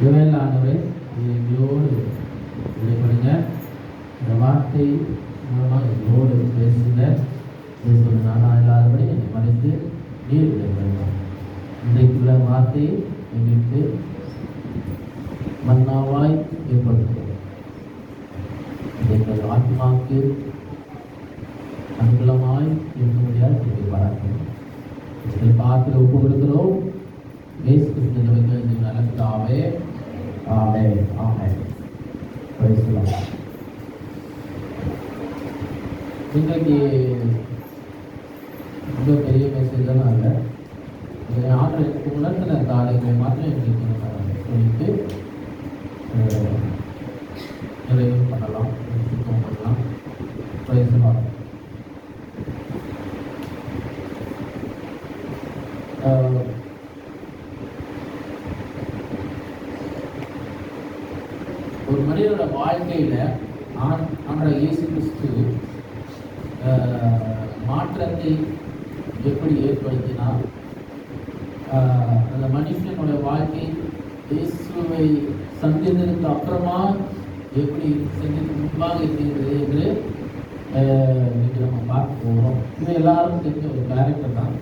இவையிலானவரை எங்களோடு விடைபடுங்க. இந்த வார்த்தை மூலமாக எங்களோடு பேசுங்க. நான் இல்லாதபடி என்னை மறைத்து நீர் விடைபடுங்க. இன்றைக்குள்ள வார்த்தையை எங்களுக்கு மன்னாவாய் ஏற்படுத்தும். எங்கள் ஆத்மாவுக்கு அனுகூலமாய் இருக்க முடியாது சொல்லி பாராட்டும். இதை பார்த்து ஒப்பு கொடுக்கிறோம். இயேசு கிறிஸ்துவின் நல்லதாவே ஆமென் ஆமென். Praise the Lord. இன்றைக்கு ரொம்ப பெரிய மெசேஜ் தான் இல்லை. ஆண்டு உணர்த்தின காரியங்களை மாத்திரம் எங்களுக்கு சொல்லிட்டு நிறைவு பண்ணலாம், சுத்தம் பண்ணலாம். Praise the Lord. ஒரு மனிதனோட வாழ்க்கையில் ஆண்டவர் இயேசு கிறிஸ்து மாற்றத்தை எப்படி ஏற்படுத்தினார், அந்த மனுஷனுடைய வாழ்க்கை இயேசுவை சந்தித்ததுக்கு அப்புறமா எப்படி சந்தித்து முன்பாக இருக்கிறது என்று இன்றைக்கு நம்ம பார்க்க போகிறோம். இது எல்லாரும் தெரிஞ்ச ஒரு கேரக்டர் தான்.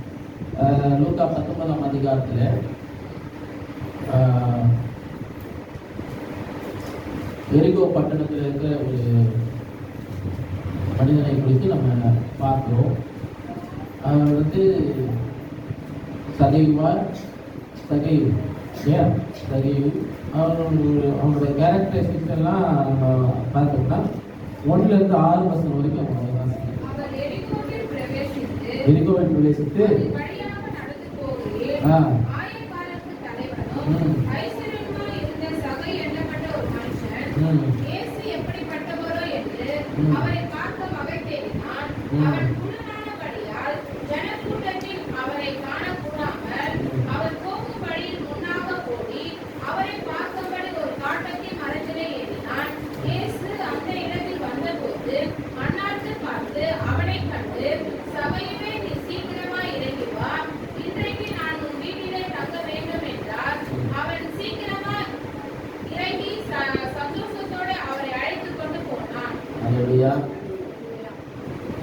லூக்கா 19ஆம் அதிகாரத்தில் எரிகோ பட்டணத்தில் இருக்கிற ஒரு மனிதனை குறித்து நம்ம பார்க்கிறோம். அவர் வந்து சகைவு அவனுடைய கேரக்டரிஸ்டிக்ஸ் எல்லாம் பார்த்தோம்னா 1லேருந்து 6 வருஷம் வரைக்கும் அவங்க எரிகோவில் பிரவேசித்து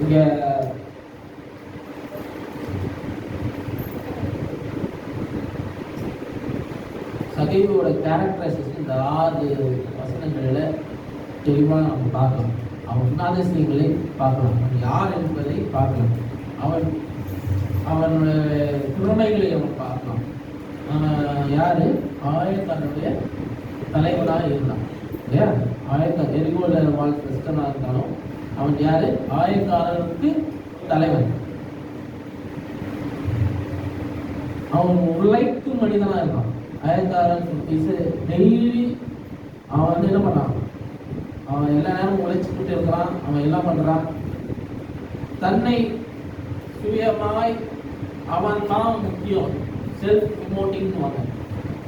இங்க சகைவோட கேரக்டரைசேஷன் இந்த 6 வசனங்களில் தெளிவாக நம்ம பார்க்கலாம். அவன் குணாதிசயங்களை பார்க்கலாம், அவன் யார் என்பதை பார்க்கலாம், அவனுடைய திறமைகளை அவன் பார்க்கலாம். யார் ஆயக்காரனுடைய தலைவனாக இருந்தான் இல்லையா? எரிகோவில் வாழ் கிறிஸ்தனாக இருந்தாலும் அவன் யாரு? ஆயக்காரருக்கு தலைவன். அவன் உழைக்கும் மனிதனா இருக்கான். ஆயக்காரன் டெய்லி அவன் வந்து என்ன பண்ணான்? அவன் எல்லா நேரமும் உழைச்சிக்கிட்டு இருக்கிறான். அவன் என்ன பண்றான்? தன்னை சுயமாய் அவன் தான் முக்கியம், செல்ஃப் ப்ரமோட்டிங்,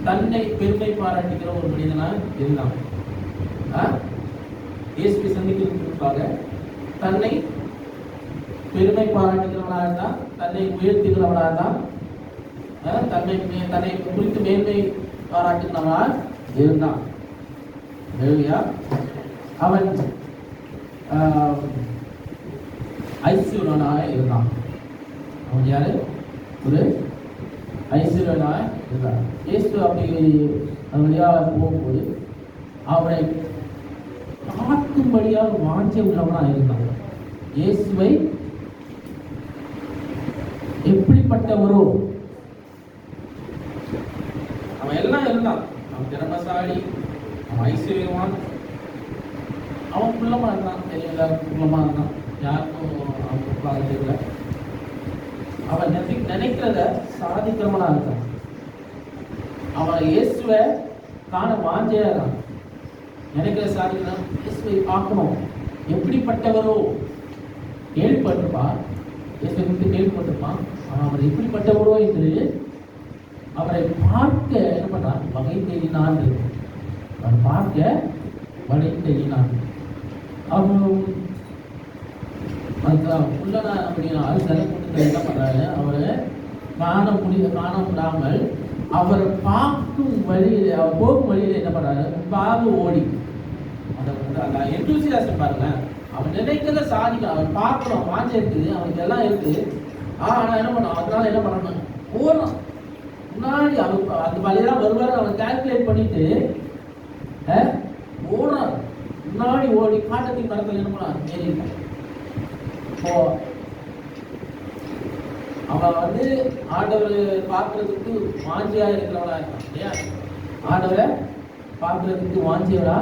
தன்னை பெருமை பாராட்டுகிற ஒரு மனிதனா இருந்தான். இயேசுவை சந்திக்கிறதுக்காக தன்னை பெருமை பாராட்டுகிறவனாக இருந்தான், தன்னை உயர்த்துகிறவனாக இருந்தான், தன்னை குறித்து மேன்மை பாராட்டுகிறவனாக இருந்தான். அவன் ஐஸ்வர்யனாக இருந்தான். அவன் யாரு? ஒரு ஐஸ்வர்யனாக இருந்தான். இயேசு அப்படி வழியாக போகும்போது அவனை பார்க்கும்படியாக வாஞ்சை உள்ளவனாக இருந்தான். இயேசுவை எப்படிப்பட்டவரோ அவன் எல்லாம் இருந்தான். அவன் திறமசாலி, அவன் ஐஸ்வர்யவான், அவன் குள்ளமா இருந்தான். தெரியல, குள்ளமா இருந்தான். யாருக்கும் அவன் தெரியல. அவன் நினைக்கிறத சாதிக்கிறவனா இருக்கான். அவன் இயேசுவை காண வாஞ்சையா இருக்கான். நினைக்கிற சாதிக்கிறான். இயேசுவை பார்க்கணும், எப்படிப்பட்டவரோ கேள்விப்பட்டிருப்பான். இயேசுவை குறித்து கேள்விப்பட்டிருப்பான். அவர் எப்படிப்பட்டவரோ என்று அவரை பார்க்க என்ன பண்ணான்? வகை தேடினான். அவன் பார்க்க வகை தேடினான். அவன் உள்ளனா அப்படின்னா சிலை கூட்டத்தை என்ன பண்றாரு? அவரை காண முடியாமல் அவரை பார்க்கும் வழியில, அவர் போகும் வழியில என்ன பண்றாரு, முன்பாக ஓடி அந்த எந்தூசியாசம் பாருங்க. அவன் நினைக்கிறத சாதிக்கணும், அவன் பார்க்கணும், வாஞ்சை இருக்குது, அவனுக்கு எல்லாம் இருக்கு. ஆனா என்ன பண்ணும், அதனால என்ன பண்ணணும், ஓடணும் முன்னாடி. அவன் அந்த வழியெல்லாம் வருவாரு, அவன் கால்குலேட் பண்ணிட்டு ஓடுறான். முன்னாடி ஓடி காட்டத்தின் மரத்தில் என்ன பண்ணான், ஏறிட்டான். இப்போ அவன் ஆண்டவர் பார்க்கறதுக்கு வாஞ்சியா இருக்கிறவனா இருக்கான் இல்லையா? ஆண்டவரை பார்க்கறதுக்கு வாஞ்சியவனா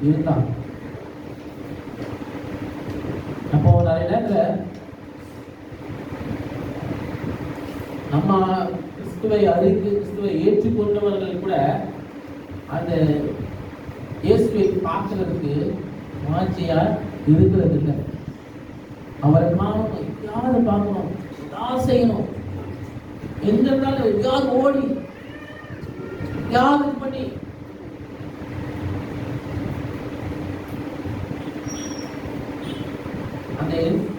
இருந்தான். அப்போ நிறைய நேரத்துல நம்ம கிறிஸ்துவை அறிந்து கிறிஸ்துவை ஏற்றுக்கொண்டவர்கள் கூட அந்த இயேசுவை பார்க்கறதுக்கு வாஞ்சியா இருக்கிறது இல்லை. அவரை யாரு பார்க்கணும், யார் செய்யணும், எங்க இருந்தாலும் யார் ஓடி யார் இது பண்ணி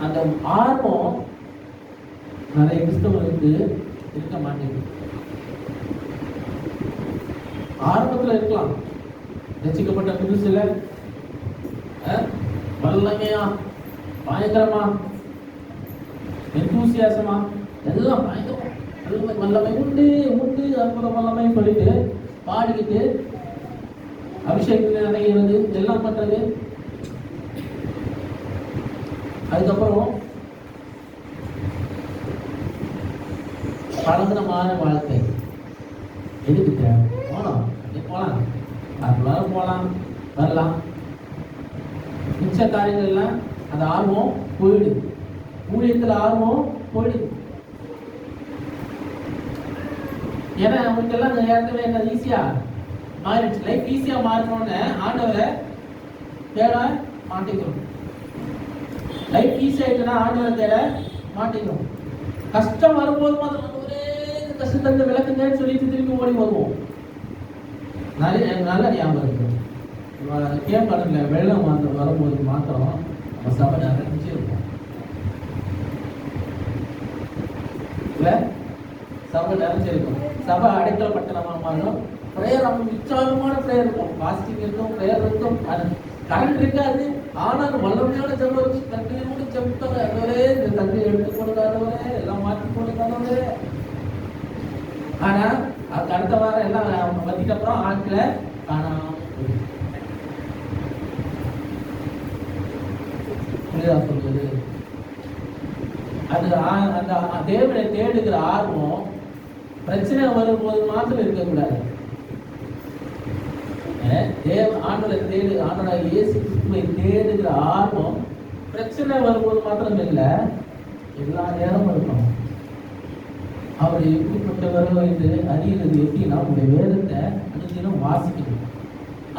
அந்த ஆர்வம் நிறைய கிறிஸ்தவர்களுக்கு இருக்க மாட்டேங்குது. ஆர்வத்துல இருக்கலாம், ரசிக்கப்பட்ட புதுசுல வல்லமையா பயங்கரமா எந்தூசியாசமா எல்லாம் பயங்கரமா வல்லமை உண்டு உண்டு அற்புத வல்லமை சொல்லிட்டு பாடிக்கிட்டு அபிஷேகத்தில் நினைக்கிறது எல்லாம் பண்றது. அதுக்கப்புறம் பலதரமான வாழ்க்கை எதுக்கு தேவை? போலாம் போலாம், அது போலாம் வரலாம், மிச்ச காரியங்கள்லாம் அந்த ஆர்வம் போயிடுது, ஊழியத்தில் ஆர்வம் போயிடுது. ஏன்னா அவங்களுக்கெல்லாம் ஏற்கனவே என்ன ஈஸியா மாறிடுச்சு, லைஃப் ஈஸியா மாறணும்னு ஆண்டவரை தேட மாட்டேங்கிறோம். லைஃப் ஈஸி ஆயிட்டுனா ஆண்டவரை தேட மாட்டேங்கிறோம். கஷ்டம் வரும்போது மாத்திரம் ஒரே கஷ்டத்தை விளக்குங்கன்னு சொல்லிட்டு திரும்பி ஓடி வருவோம். நிறைய நல்ல ஞாபகம் இருக்கு, கேட்பாருங்க வெள்ளம் வரும்போது மாத்திரம் நம்ம சபை நிறைஞ்சு இருக்கும். சபை நிறைஞ்சிருக்கும், சபை அடைக்கலப்பட்டனமா மாறும். ப்ரேயர் அவங்க விசாரமான ப்ரேயர் இருக்கும், பாஸ்டிங் இருக்கும், ப்ரேயர் இருக்கும், கரண்ட் இருக்காது. ஆனால் வல்லமையான ஜபம் தண்ணியோடு ஜபித்தவங்க அதுவரே இந்த தண்ணி எடுத்து கொடுக்காதவரே எல்லாம் மாற்றி கொடுக்காதவரே. ஆனா அதுக்கு அடுத்த வாரம் எல்லாம் வந்திக்கு அப்புறம் ஆட்களை காணாம சொல்றது. அது அந்த தேவனை தேடுகிற ஆர்வம் பிரச்சனை வரும்போது மாத்திரம் இருக்கக்கூடாது. ஆண்டவரை தேடு, ஆண்டவராக இயேசு கிறிஸ்துவை தேடுகிற ஆர்வம் பிரச்சனை வரும்போது மாத்திரம் இல்லை, எல்லா நேரமும் இருக்கணும். அவர் எப்படிப்பட்டவரோ என்று அறிகிறது எப்படின்னா உங்களுடைய வேதத்தை அனுதினம் வாசிக்கணும்,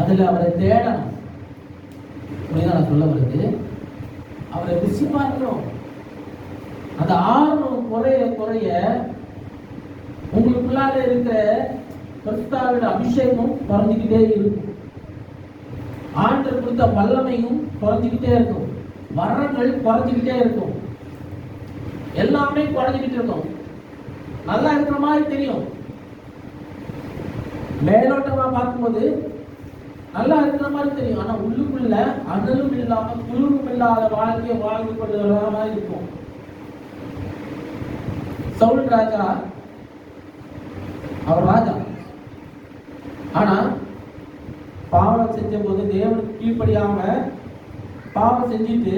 அதுல அவரை தேடணும். நான் சொல்ல வருது, அவரை ருசி பார்க்கணும். அந்த ஆர்வம் குறைய குறைய உங்களுக்குள்ளால இருக்கிற கிறிஸ்துவின் அபிஷேகம் குறைஞ்சிக்கிட்டே இருக்கும், ஆண்டவர் கொடுத்த வல்லமையும் குறைஞ்சிக்கிட்டே இருக்கும், வரங்கள் குறைஞ்சிக்கிட்டே இருக்கும், எல்லாமே குறைஞ்சிக்கிட்டு இருக்கும். நல்லா இருக்கிற மாதிரி தெரியும், மேலோட்டமா பார்க்கும்போது நல்லா இருக்கிற மாதிரி தெரியும். ஆனா உள்ளுக்குள்ள அனலும் இல்லாம குளிரும் இல்லாத வாழ்க்கையை வாழ்ந்து கொண்டு வர மாதிரி இருக்கும். சவுல் ராஜா, அவர் ராஜா, ஆனா பாவம் செஞ்ச போது தேவனுக்கு கீழ்ப்படியாம பாவம் செஞ்சுட்டு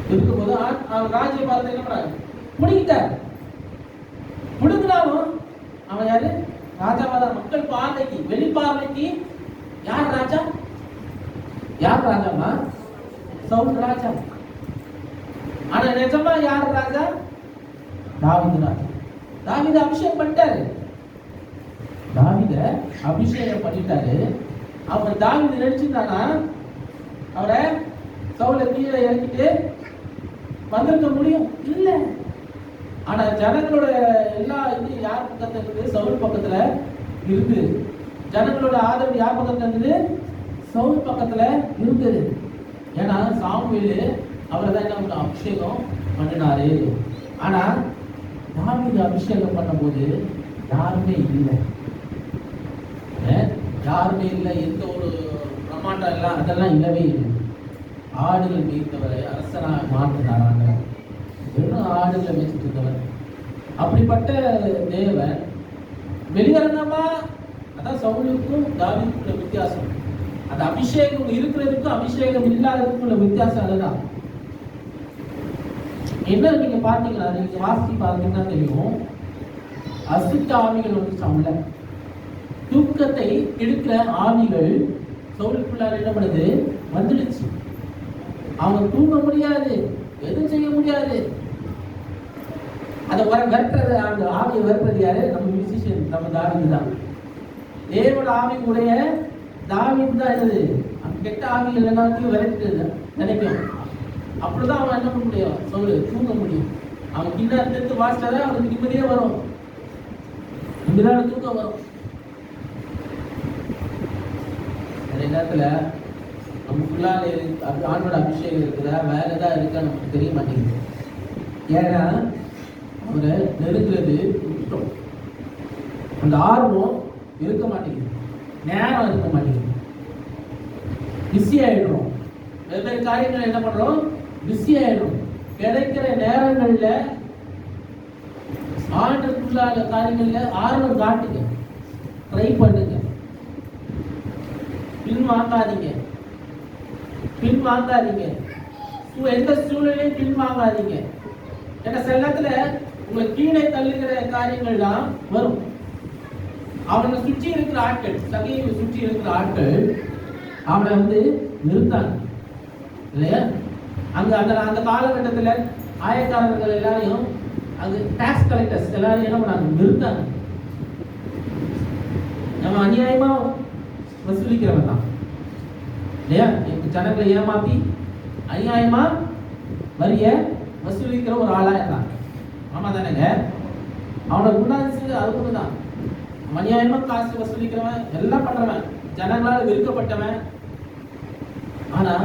இருக்கும்போது அவர் ராஜ்ய பார்த்து என்ன பண்ணாரு, பிடிக்கிட்டார். பிடுங்கினாலும் அவன் யாரு, ராஜாவாத மக்கள் பார்வைக்கு வெளிப்பார்வைக்கு யார் ராஜா, யார் ராஜாமா, சவுல் ராஜா. ஆனா நிஜமா யார் ராஜா, தாவீது ராஜா. தாவீது அபிஷேகம் பண்ணிட்டாரு, தாவீத அபிஷேகம் பண்ணிட்டாரு. அவர் தாவீது நினைச்சிருந்தானா அவரை சவுலை கீழே இறக்கிட்டு வந்திருக்க முடியும்? இல்ல. ஆனா ஜனங்களோட எல்லா இது யார் பக்கத்துல இருக்குது, சவுல் பக்கத்துல இருக்கு. ஜனங்களோட ஆதரவு யார் பக்கத்துல இருந்தது, சவுல் பக்கத்துல இருந்தது. ஏன்னா சாமுவேல் அவரை தான் என்ன அபிஷேகம் பண்ணினாரு. ஆனா தாவீது அபிஷேகம் பண்ணும்போது யாருமே இல்லை. யாருமே இல்லை, எந்த ஒரு பிரம்மாண்டம் எல்லாம் அதெல்லாம் இல்லவே இல்லை. ஆடுகள் மேய்த்தவரை அரசனாக மாற்றினாராங்க. வெறும் ஆடுகளை மேய்ச்சிட்டு இருந்தவர். அப்படிப்பட்ட தேவன் வெளியரங்கமா, அதான் சவுலுக்கும் தாவீதுக்கும் உள்ள வித்தியாசம். அந்த அபிஷேகம் இருக்கிறதுக்கும் அபிஷேகம் இல்லாததுக்கும் உள்ள வித்தியாசம் அதுதான். என்ன நீங்க பாத்தீங்கன்னா, நீங்க வாசி பார்த்தீங்கன்னா தெரியும், அசுத்த ஆவிகள் வந்து சவுல, தூக்கத்தை எடுக்கிற ஆவிகள் சவுலுக்குள்ளார என்ன பண்ணுது, வந்துடுச்சு. அவங்க தூங்க முடியாது, எதுவும் செய்ய முடியாது. அதை விரட்டுறது, அந்த ஆவியை விரட்டுறது யாரு? நம்ம மியூசிஷியன், நம்ம தாவீது தான். தேவனோட ஆவி உடைய தாவீது தான் என்னது, அந்த கெட்ட ஆவிகள் எல்லாத்தையும் விரட்டு நினைக்கும். அப்படிதான் அவன் என்ன பண்ண முடியும், சொல்லு தூங்க முடியும். அவன் கிண்ண எடுத்து வாசிச்சாதான் அவனுக்கு நிம்மதியே வரும், நிம்மதியான தூக்கம் வரும். அந்த நேரத்துல நமக்குள்ளால ஆண்டோட அபிஷேகம் இருக்குதா, வேற ஏதாவது இருக்கா நமக்கு தெரிய மாட்டேங்குது. ஏன்னா அவரை நெருங்குறது விட்டுட்டோம். அந்த ஆர்வம் இருக்க மாட்டேங்குது, நேரம் இருக்க மாட்டேங்குது, பிஸி ஆயிடுறோம். வெவ்வேறு காரியங்கள் என்ன பண்றோம், பிஸி ஆயிடும். கிடைக்கிற நேரங்கள்ல ஆண்டுக்குள்ளான காரியங்கள்ல ஆர்வம் காட்டுங்க, ட்ரை பண்ணுங்க, பின் வாங்காதீங்க. எந்த சூழ்நிலையும் பின் வாங்காதீங்க. ஏன்னா சில நேரத்துல உங்களை கீழே தள்ளுகிற காரியங்கள் தான் வரும். அவனை சுற்றி இருக்கிற ஆட்கள், சகையை சுற்றி இருக்கிற ஆட்கள் அவனை வந்து நிறுத்தாங்க இல்லையா? அங்க அந்த காலகட்டத்தில் ஆயக்காரர்கள் எல்லாரையும், அங்க டாக்ஸ் கலெக்டர்ஸ் எல்லாரையும் என்ன பண்ணாங்க, நிறுத்தாங்க. நம்ம அநியாயமா வசூலிக்கிறவன் தான் இல்லையா? ஜனங்களை ஏமாத்தி அநியாயமா வரிய வசூலிக்கிற ஒரு ஆளா இருந்தான். ஆமா தானேங்க? அவனை குண்டாச்சு அது ஒண்ணுதான். அநியாயமா காசு வசூலிக்கிறவன், எல்லாம் பண்றவன், ஜனங்களால் வெறுக்கப்பட்டவன். ஆனா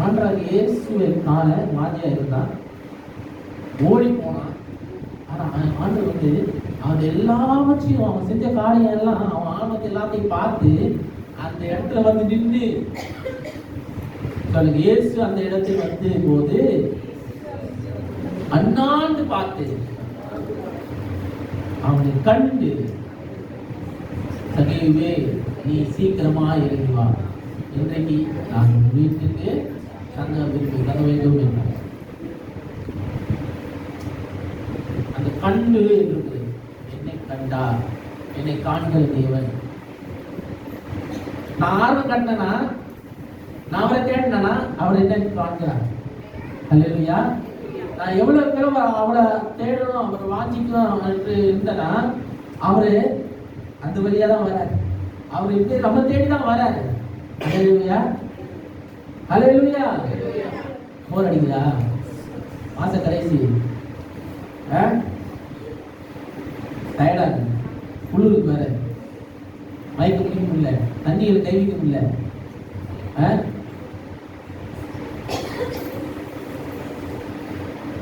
ஆண்டவராக இயேசுவை காண வாஞ்சியா இருந்தான், ஓடி போனான். ஆனா ஆண்டவர் வந்து அவன் எல்லாவற்றையும், அவன் செஞ்ச காரியம் எல்லாம், அவன் ஆன்மத்தை எல்லாத்தையும் பார்த்து அந்த இடத்துல வந்து நின்று சொல்லுங்க, இயேசு அந்த இடத்தில் வந்து போது அண்ணாந்து பார்த்து அவனை கண்டு, சகையுவே நீ சீக்கிரமா இறங்கி வா, இன்றைக்கு நான் வீட்டுக்கு தங்க வேண்டும் என்றார். அந்த கண்டு என்று என்னை கண்டார், என்னை காண்கிற தேவன். நான் ஆர்வம் கண்டனா, நான் அவரை தேடினா அவர் என்ன காண்கிறார். அல்லேலூயா. நான் எவ்வளவு அவரை தேடணும், அவரை வாஞ்சிக்கணும் என்று இருந்தனா, அவரு அந்த வழியா தான் வராரு. அவர் எப்படி நம்ம தேடிதான் வராரு. அல்லேலூயா, அல்லேலூயா. போர் அடிக்குதா மாச கடைசி, டயர்டா இருக்கு, குளிருக்கு வேற, மயக்க முடிக்க முடியல, தண்ணியில கை வைக்க முடியல,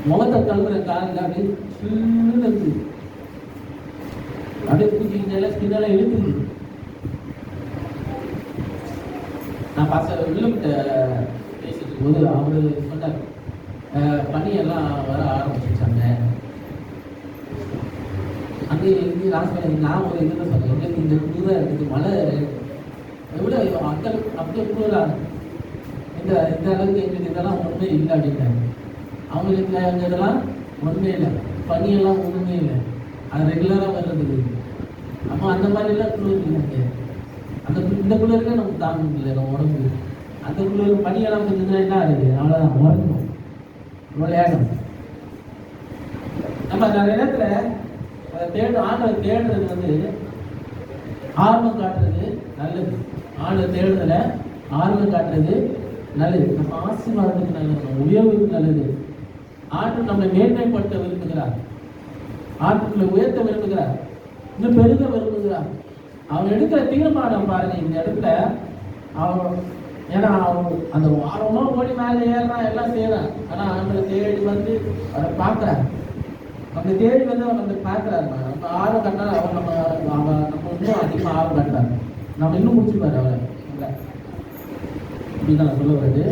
முகத்தை கழுவுற காலில் அப்படியே இருக்கு, அப்படியே பூச்சிக்கிட்டெல்லாம் ஸ்கின்னெல்லாம் இழுத்துருக்கு. நான் வில்லுக்கிட்ட பேசிட்டு போது அவரு சொன்னார், பனியெல்லாம் வர ஆரம்பிச்சாங்க அங்கே இருந்து. நான் ஒரு இதுன்னு சொன்னேன், எங்களுக்கு இந்த குளிராக இருக்குது, மழை எவ்வளோ மக்கள் அப்படியே குளிராக, இந்த அளவுக்கு எங்களுக்கு இதெல்லாம் ஒன்றுமே இல்லை அப்படின்னாங்க. அவங்களுக்கு அங்கே இதெல்லாம் ஒன்றுமே இல்லை, பனியெல்லாம் ஒன்றுமே இல்லை, அது ரெகுலராக வர்றது. அப்போ அந்த மாதிரிலாம் குளிர் இல்லைங்க. இந்த குளிருக்கு நமக்கு தாங்க முடியல, நம்ம உடம்பு. அந்த குளிர் பனியெல்லாம் கொஞ்சம் என்ன ஆகுது, அவ்வளோதான் உடம்பும் விளையாடும். நம்ம நிறைய இடத்துல ஆண்டை தேடுறது வந்து ஆர்வம் காட்டுறது நல்லது. ஆண்டை தேடுதல ஆர்வம் காட்டுறது நல்லது, நம்ம ஆசீர்வாதத்துக்கு நல்லது, நம்ம உயர்வுக்கு நல்லது. ஆண்டு நம்மளை மேன்மைப்படுத்த விரும்புகிறார், ஆண்டுகளை உயர்த்த விரும்புகிறார், இன்னும் பெருக விரும்புகிறார். அவன் எடுக்கிற தீர்மானம் பாருங்க இந்த இடத்துல. அவன் ஏன்னா அவன் அந்த ஆர்வமா ஓடி மேலே ஏறான், எல்லாம் செய்யறான். ஆனா அவங்களை தேடி வந்து அவரை பார்க்கிறான். நம்மளை தேடி வந்து அவர் வந்து பார்க்குறாரு. நம்ம ஆர்வம் கட்டினா அவர் நம்ம இன்னும் அதிகமாக ஆர்வம் கட்டுறாரு. நம்ம இன்னும் முடிச்சுப்பாரு அவரை இப்படிதான் நான் சொல்ல வருது.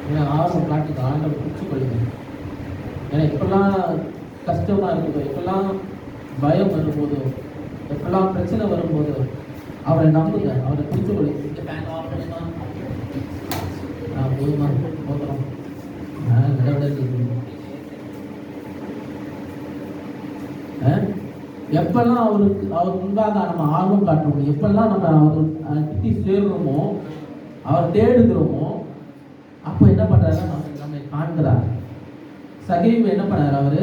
ஏன்னா ஆர்வம் காட்டுக்கு ஆண்டவர் பிடிச்சி கொள்ளுங்க. ஏன்னா எப்பெல்லாம் கஷ்டமாக இருக்குதோ, எப்பெல்லாம் பயம் வரும்போதோ, எப்பெல்லாம் பிரச்சனை வரும்போதோ அவரை நம்புங்க, அவரை பிடிச்சி கொள்ளுங்க. இந்த பேங்க் ஆஃப் பண்ணுமா, போதுமா போதும் எப்பெல்லாம் அவர் முன்பாக நம்ம ஆர்வம் காட்டுறோமோ, எப்பெல்லாம் நம்ம அவர் கிட்டி சேர்றோமோ, அவர் தேடுகிறோமோ, அப்போ என்ன பண்றாரு, நம்மை காண்கிறார். சகேவு என்ன பண்ணாரு, அவரு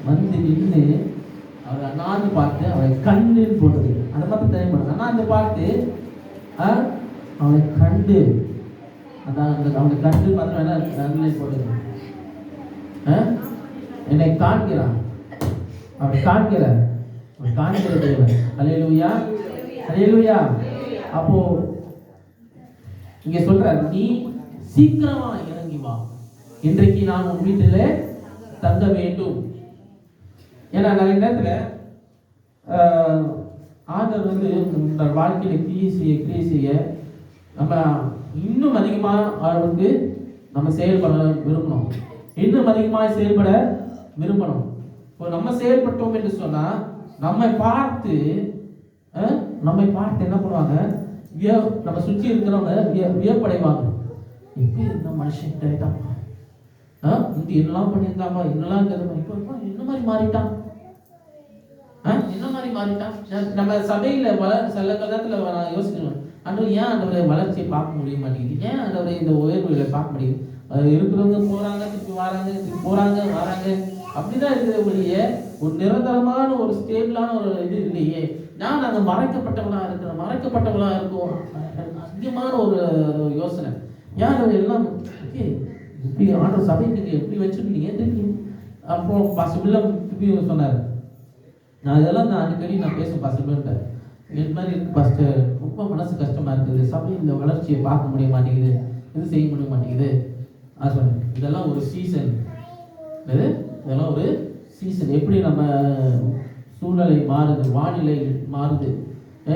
வந்து நின்று அவர் அண்ணாந்து பார்த்து அவரை கண்ணுன்னு போடுறது. அந்த மாதிரி தெரியும், அண்ணாந்து பார்த்து அவனை கண்டு அவனை கண்டு பார்த்து வேணா போடுது. என்னை காண்கிறான், அவன் காண்கிறார், அவன் காண்கிற தேவன். அல்லேலூயா, அல்லேலூயா. அப்போ இங்க சொல்றார், நீ சீக்கிரமா இறங்கி வா, இன்றைக்கு நான் உன் வீட்டிலே தங்க வேண்டும். ஏன்னா நிறைய நேரத்துல ஆண்டவர் வந்து உங்கள் வாழ்க்கையில கிரியை செய்ய நம்ம இன்னும் அதிகமாக அவருக்கு நம்ம செயல்பட விரும்பணும், இன்னும் அதிகமாக செயல்பட விரும்பணும். இப்போ நம்ம செயல்பட்டோம் என்று சொன்னா நம்மை பார்த்து என்ன பண்ணுவாங்க, நம்ம சுற்றி இருக்கிறவங்க வியப்படைவாங்க. எப்படி இருந்த மனுஷன் கிடைத்தாப்பா, இங்க என்னெல்லாம் பண்ணியிருந்தாப்பா, என்னெல்லாம் இப்போ என்ன மாதிரி மாறிட்டான், என்ன மாதிரி மாறிட்டான். நம்ம சபையில சில காலத்துல நான் யோசிக்கணும், அன்றவர் ஏன் அந்தவரை வளர்ச்சியை பார்க்க முடிய மாட்டேங்குது, ஏன் அந்தவரை இந்த உயர்வுகளை பார்க்க முடியுது. இருக்கிறவங்க போறாங்க, திருப்பி வராங்க, திருப்பி போறாங்க வராங்க, அப்படிதான் இருக்கிறவங்களைய ஒரு நிரந்தரமான ஒரு ஸ்டேபிளான ஒரு இது இல்லையே. நான் நாங்கள் மறைக்கப்பட்டவளா இருக்கிறோம், மறைக்கப்பட்டவளா இருக்கும். அதிகமான ஒரு யோசனை. யார் எல்லாம் இப்படி ஆண்டவர் சபை நீங்க எப்படி வச்சிருக்கீங்க திருப்பி. அப்போ பாசிபிளா திருப்பி சொன்னார், நான் இதெல்லாம் அடிக்கடி பேசுவேன் பாசிபிள்கிட்ட, இது மாதிரி இருக்கு பாஸ்டர், ரொம்ப மனசு கஷ்டமா இருக்குது, சபை இந்த வளர்ச்சியை பார்க்க முடிய மாட்டேங்குது, இது செய்ய முடிய மாட்டேங்குது. சொன்னேன், இதெல்லாம் ஒரு சீசன், இதெல்லாம் ஒரு சீசன். எப்படி நம்ம சூழ்நிலை மாறுது, வானிலை மாறுது,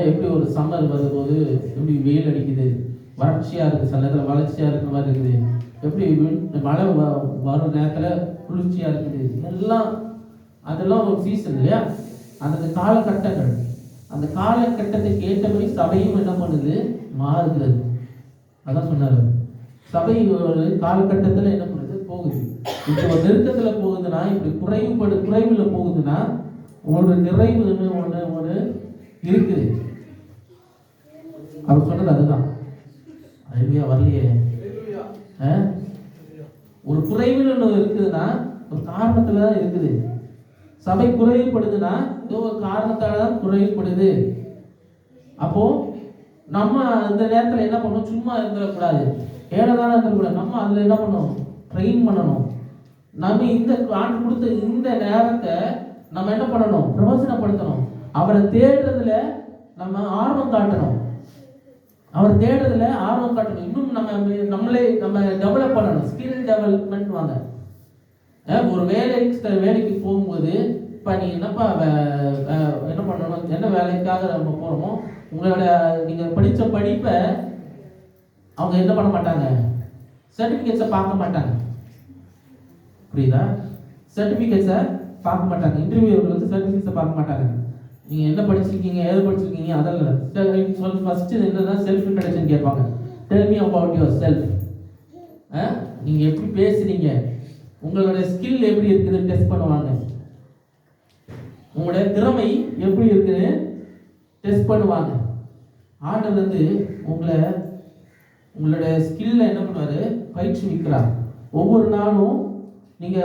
எப்படி ஒரு சம்மர் வரும்போது எப்படி வெயில் அடிக்குது, வறட்சியாக இருக்குது, சில நேரத்தில் வளர்ச்சியாக இருக்கிற மாதிரி இருக்குது, எப்படி மழை வரும் நேரத்தில் குளிர்ச்சியாக இருக்குது, அதெல்லாம் ஒரு சீசன் இல்லையா. அந்த காலகட்டங்கள், அந்த காலகட்டத்துக்கு ஏற்றபடி சபையும் என்ன பண்ணுது, மாறுகிறது. அதான் சொன்னார், சபை ஒரு காலகட்டத்தில் என்ன பண்ணுது, போகுது. இப்போ ஒரு நெருக்கத்தில் போகுதுன்னா, இப்படி குறைவுல போகுதுன்னா ஒரு நிறைவு ஒன்று இருக்குது. அவர் சொன்னது அதுதான். அதுவே வரலையே, ஒரு குறைவுன்னு ஒன்று இருக்குதுன்னா ஒரு காரணத்துல தான் இருக்குது. சபை குறைவுபடுதுன்னா ஏதோ ஒரு காரணத்தால தான் குறைவுபடுது. அப்போ நம்ம இந்த நேரத்தில் என்ன பண்ணணும், சும்மா இருந்துடக்கூடாது, ஏழதான இருந்துடக்கூடாது. நம்ம அதில் என்ன பண்ணணும், ட்ரெயின் பண்ணணும். நம்ம இந்த ஆண்டு கொடுத்த இந்த நேரத்தை நம்ம என்ன பண்ணணும், பிரயோஜனப்படுத்தணும். அவரை தேடுறதுல நம்ம ஆர்வம் காட்டணும், அவர் தேடுறதுல ஆர்வம் காட்டணும். இன்னும் நம்ம டெவலப் பண்ணணும், ஸ்கில் டெவலப்மெண்ட் வாங்க. ஒரு வேலைக்கு போகும்போது இப்போ நீ என்னப்பா என்ன பண்ணணும், என்ன வேலைக்காக நம்ம போகிறோமோ, உங்களோட நீங்கள் படித்த படிப்பை அவங்க என்ன பண்ண மாட்டாங்க, சர்டிஃபிகேட்ஸை பார்க்க மாட்டாங்க. புரியுதா? சர்டிஃபிகேட்ஸை பார்க்க மாட்டாங்க. இன்டர்வியூ சர்டிஃபிகேட்ஸை பார்க்க மாட்டாங்க. நீங்கள் என்ன படிச்சிருக்கீங்க, ஏது படிச்சிருக்கீங்க, அதெல்லாம் ஃபர்ஸ்ட் என்னன்னா செல்ஃப் இன்ட்ரடக்ஷன் கேட்பாங்க. Tell me about your self. நீங்கள் எப்படி பேசுறீங்க, உங்களோட ஸ்கில் எப்படி இருக்குதுன்னு டெஸ்ட் பண்ணுவாங்க. உங்களோட திறமை எப்படி இருக்குன்னு டெஸ்ட் பண்ணுவாங்க. ஆண்டவர் வந்து உங்களோட ஸ்கில்ல என்ன பண்ணுவாரு, பயிற்றுவிக்கிறார். ஒவ்வொரு நாளும் நீங்க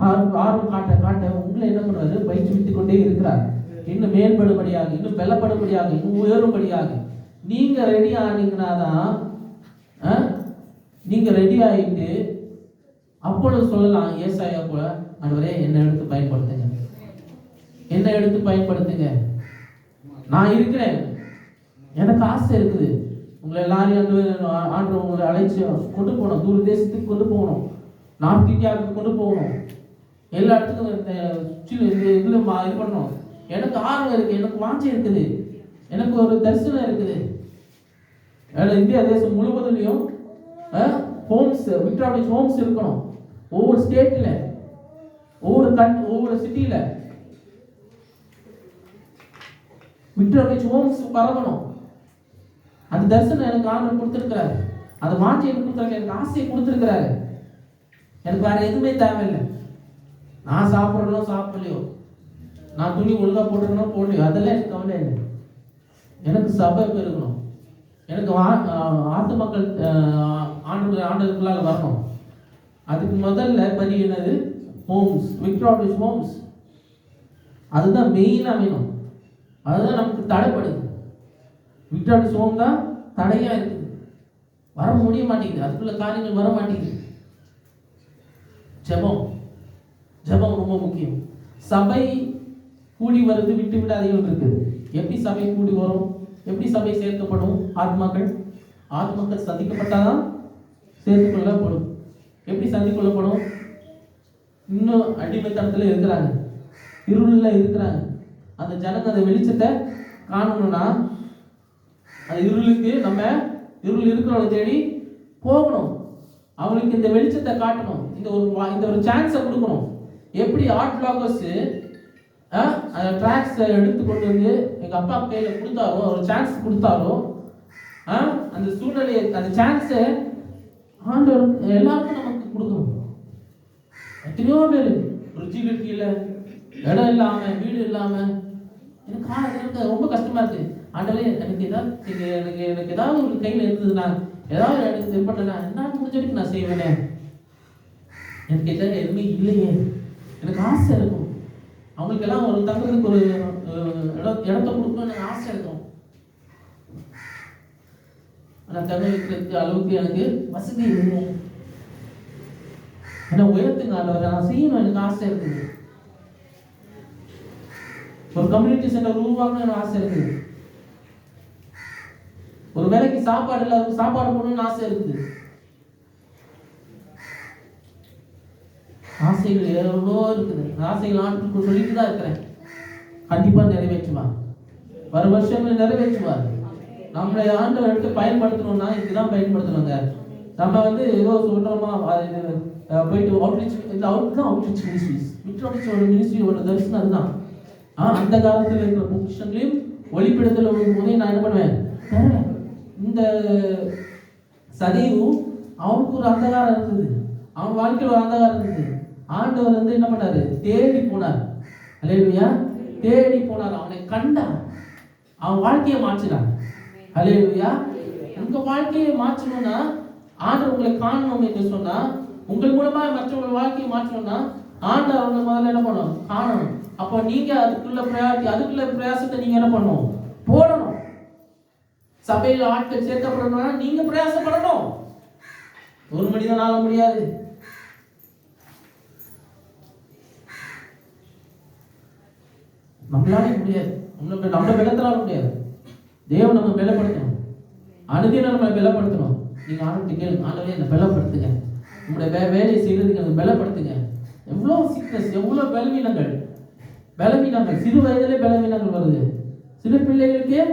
ஆர்வம் காட்ட உங்களை என்ன பண்ணுவாரு, பயிற்றுவித்துக் கொண்டே இருக்கிறார். இன்னும் மேம்படும்படியாக, இன்னும் பலப்படும்படியாக, இன்னும் உயரும்படியாக நீங்க ரெடி ஆனீங்கன்னா தான், நீங்க ரெடி ஆகிட்டு அப்பொழுது சொல்லலாம், ஏசாயா போல, ஆண்டவரே என்னை எடுத்து பயன்படுத்துங்க, என்னை எடுத்து பயன்படுத்துங்க, நான் இருக்கிறேன், எனக்கு ஆசை இருக்குது. உங்களை எல்லாரையும் ஆண்டு உங்களை அழைச்சி கொண்டு போகணும், தூர தேசத்துக்கு கொண்டு போகணும், நார்த் இந்தியாவுக்கு கொண்டு போகணும். எல்லா இடத்துக்கும் இது பண்ணணும். எனக்கு ஆர்வம் இருக்கு, எனக்கு வாஞ்சை இருக்குது, எனக்கு ஒரு தரிசனம் இருக்குது. இந்தியா தேசம் முழுவதுலையும் ஹோம்ஸ், விக்டோரியா ஹோம்ஸ் இருக்கணும். ஒவ்வொரு ஸ்டேட்ல, ஒவ்வொரு சிட்டியில விக்டோரியா ஹோம்ஸ் பரவணும். அந்த தரிசனம் எனக்கு ஆர்வம் கொடுத்துருக்கிறாரு, அந்த வாஞ்சை எனக்கு கொடுத்துருக்காரு, எனக்கு ஆசையை கொடுத்துருக்கிறாரு. எனக்கு வேற எதுவுமே தேவையில்லை. நான் சாப்பிட்றனோ சாப்பிடலையோ, நான் துணி ஒழுங்கா போட்டுக்கணும் போடலையோ, அதெல்லாம் எனக்கு கவலை இல்லை. எனக்கு சபை பெருகணும், எனக்கு ஆத்து மக்கள் ஆண்டவர்களால் வரணும். அதுக்கு முதல்ல படி என்னது? Homes, Victoria Homes. அதுதான் மெயினா வேணும். அதுதான் நமக்கு தடைப்படுது. விக்டோரியா ஹோம் தான் தடையா இருக்குது, வர முடிய மாட்டேங்குது, அதுக்குள்ள காரியங்கள் வர மாட்டேங்குது. ஜெபம் ரொம்ப முக்கியம். சபை கூடி வருது, விட்டு விடாதீர்கள் இருக்குது. எப்படி சபை கூடி வரும்? எப்படி சபை சேர்க்கப்படும்? ஆத்மாக்கள் சந்திக்கப்பட்டாதான் சேர்த்து கொள்ளப்படும். எப்படி சந்தித்து கொள்ளப்படும்? இன்னும் அடிமைத்தனத்துல இருக்கிறாங்க, இருள்ல இருக்கிறாங்க. அந்த ஜனங்க அந்த வெளிச்சத்தை காணணும்னா அந்த இருளுக்கு நம்ம இருள் இருக்கிறவங்க தேடி போகணும். அவங்களுக்கு இந்த வெளிச்சத்தை காட்டணும், இந்த ஒரு சான்ஸை கொடுக்கணும். எப்படி ஆர்ட் பிளாகர்ஸ் அந்த ட்ராக்ஸ் எடுத்து கொண்டு வந்து எங்க அப்பா கையில கொடுத்தாரோ, ஒரு சான்ஸ் கொடுத்தாரோ, அந்த சூழ்நிலையை, அந்த சான்ஸை ஆண்டவர் எல்லாருக்கும் நமக்கு கொடுக்கணும். எத்தனையோ பேர் ருச்சிக்கு கீழே, இடம் இல்லாம, வீடு இல்லாம, எனக்கு ரொம்ப கஷ்டமா இருக்கு. ஆண்டவரே எனக்கு ஏதாவது ஒரு கையில இருந்ததுன்னா, ஏதாவது எனக்கு இது பண்ணா என்ன முடிஞ்சதுக்கு நான் செய்வேனே, எனக்கு எதுவுமே இல்லையே, எனக்கு ஆசை இருக்கும். அவங்களுக்கு எல்லாம் ஒரு தங்குறதுக்கு ஒரு இடத்த கொடுக்கணும்னு எனக்கு ஆசை இருக்கும். ஆனா தங்க வைக்கிறதுக்கு அளவுக்கு எனக்கு வசதி இல்லை. என்ன உயர்த்துங்க ஆண்டவரே, நான் செய்யணும், எனக்கு ஆசை இருக்குது. ஒரு கம்யூனிட்டி சென்டர் உருவாக்கணும்னு எனக்கு ஆசை இருக்குது. ஒரு வேலைக்கு சாப்பாடு இல்லை, அதுக்கு சாப்பாடு போடணும்னு ஆசை இருக்குது. ஆசைகள் எவ்வளோ இருக்குது. ஆசைகள் ஆண்டுக்கு சொல்லிட்டு தான் இருக்கிறேன். கண்டிப்பா நிறைவேற்றுவார், வர வருஷங்கள் நிறைவேற்றுவார். நம்மளை ஆண்டவர் எடுத்து பயன்படுத்தணும்னா இதுதான் பயன்படுத்தணுங்க. நம்ம ஏதோ சொல்றோமா போயிட்டு அவுட்ரீச், இந்த அவுட்ரீச் மினிஸ்ட்ரிஸ், விக்டோரியா மினிஸ்ட்ரியோட தரிசனம் அதுதான். அந்த காலத்தில் இருக்கிற பொக்கிஷங்களையும் ஒளிப்படத்தில் போதே நான் என்ன பண்ணுவேன், இந்த சதையும் அவனுக்கு ஒரு அந்தகாரம் இருந்தது, அவன் வாழ்க்கையில் ஒரு அந்தகாரம் இருந்தது. ஆண்டவர் என்ன பண்ணாரு? தேடி போனார். அல்லேலூயா, தேடி போனார், அவனை கண்டார், அவன் வாழ்க்கையை மாற்றினார். அல்லேலூயா. உங்க வாழ்க்கையை மாற்றணும்னா, ஆண்டவர் உங்களை காணணும் என்று சொன்னா, உங்கள் மூலமா மற்றவங்க வாழ்க்கையை மாற்றணும்னா ஆண்டவர் அவங்களை முதல்ல என்ன பண்ணணும்? காணணும். அப்போ நீங்க அதுக்குள்ள பிரயாசத்தை நீங்க என்ன பண்ணணும்? போடணும். சபையில் ஆட்கள் சேர்க்கப்படணும்னா நீங்க பிரயாசப்படணும். ஒரு மனிதனால முடியாது. நம்மளால முடியாது, நம்ம பலத்தினால முடியாது. தேவன் நம்ம பலப்படுத்தணும், அனுதினம் நம்ம பலப்படுத்தணும். நீங்க ஆண்டவர்கிட்ட கேளுங்க, ஆண்டவரே என்னை பலப்படுத்துங்க, உங்களுடைய வேலையை செய்யறதுக்கு எனக்கு பலப்படுத்துங்க. எவ்வளவு சிக்னஸ், எவ்வளவு பலவீனங்கள், சிறு வயதிலே பலவீனங்கள் வருது, சிறு பிள்ளைகளுக்கே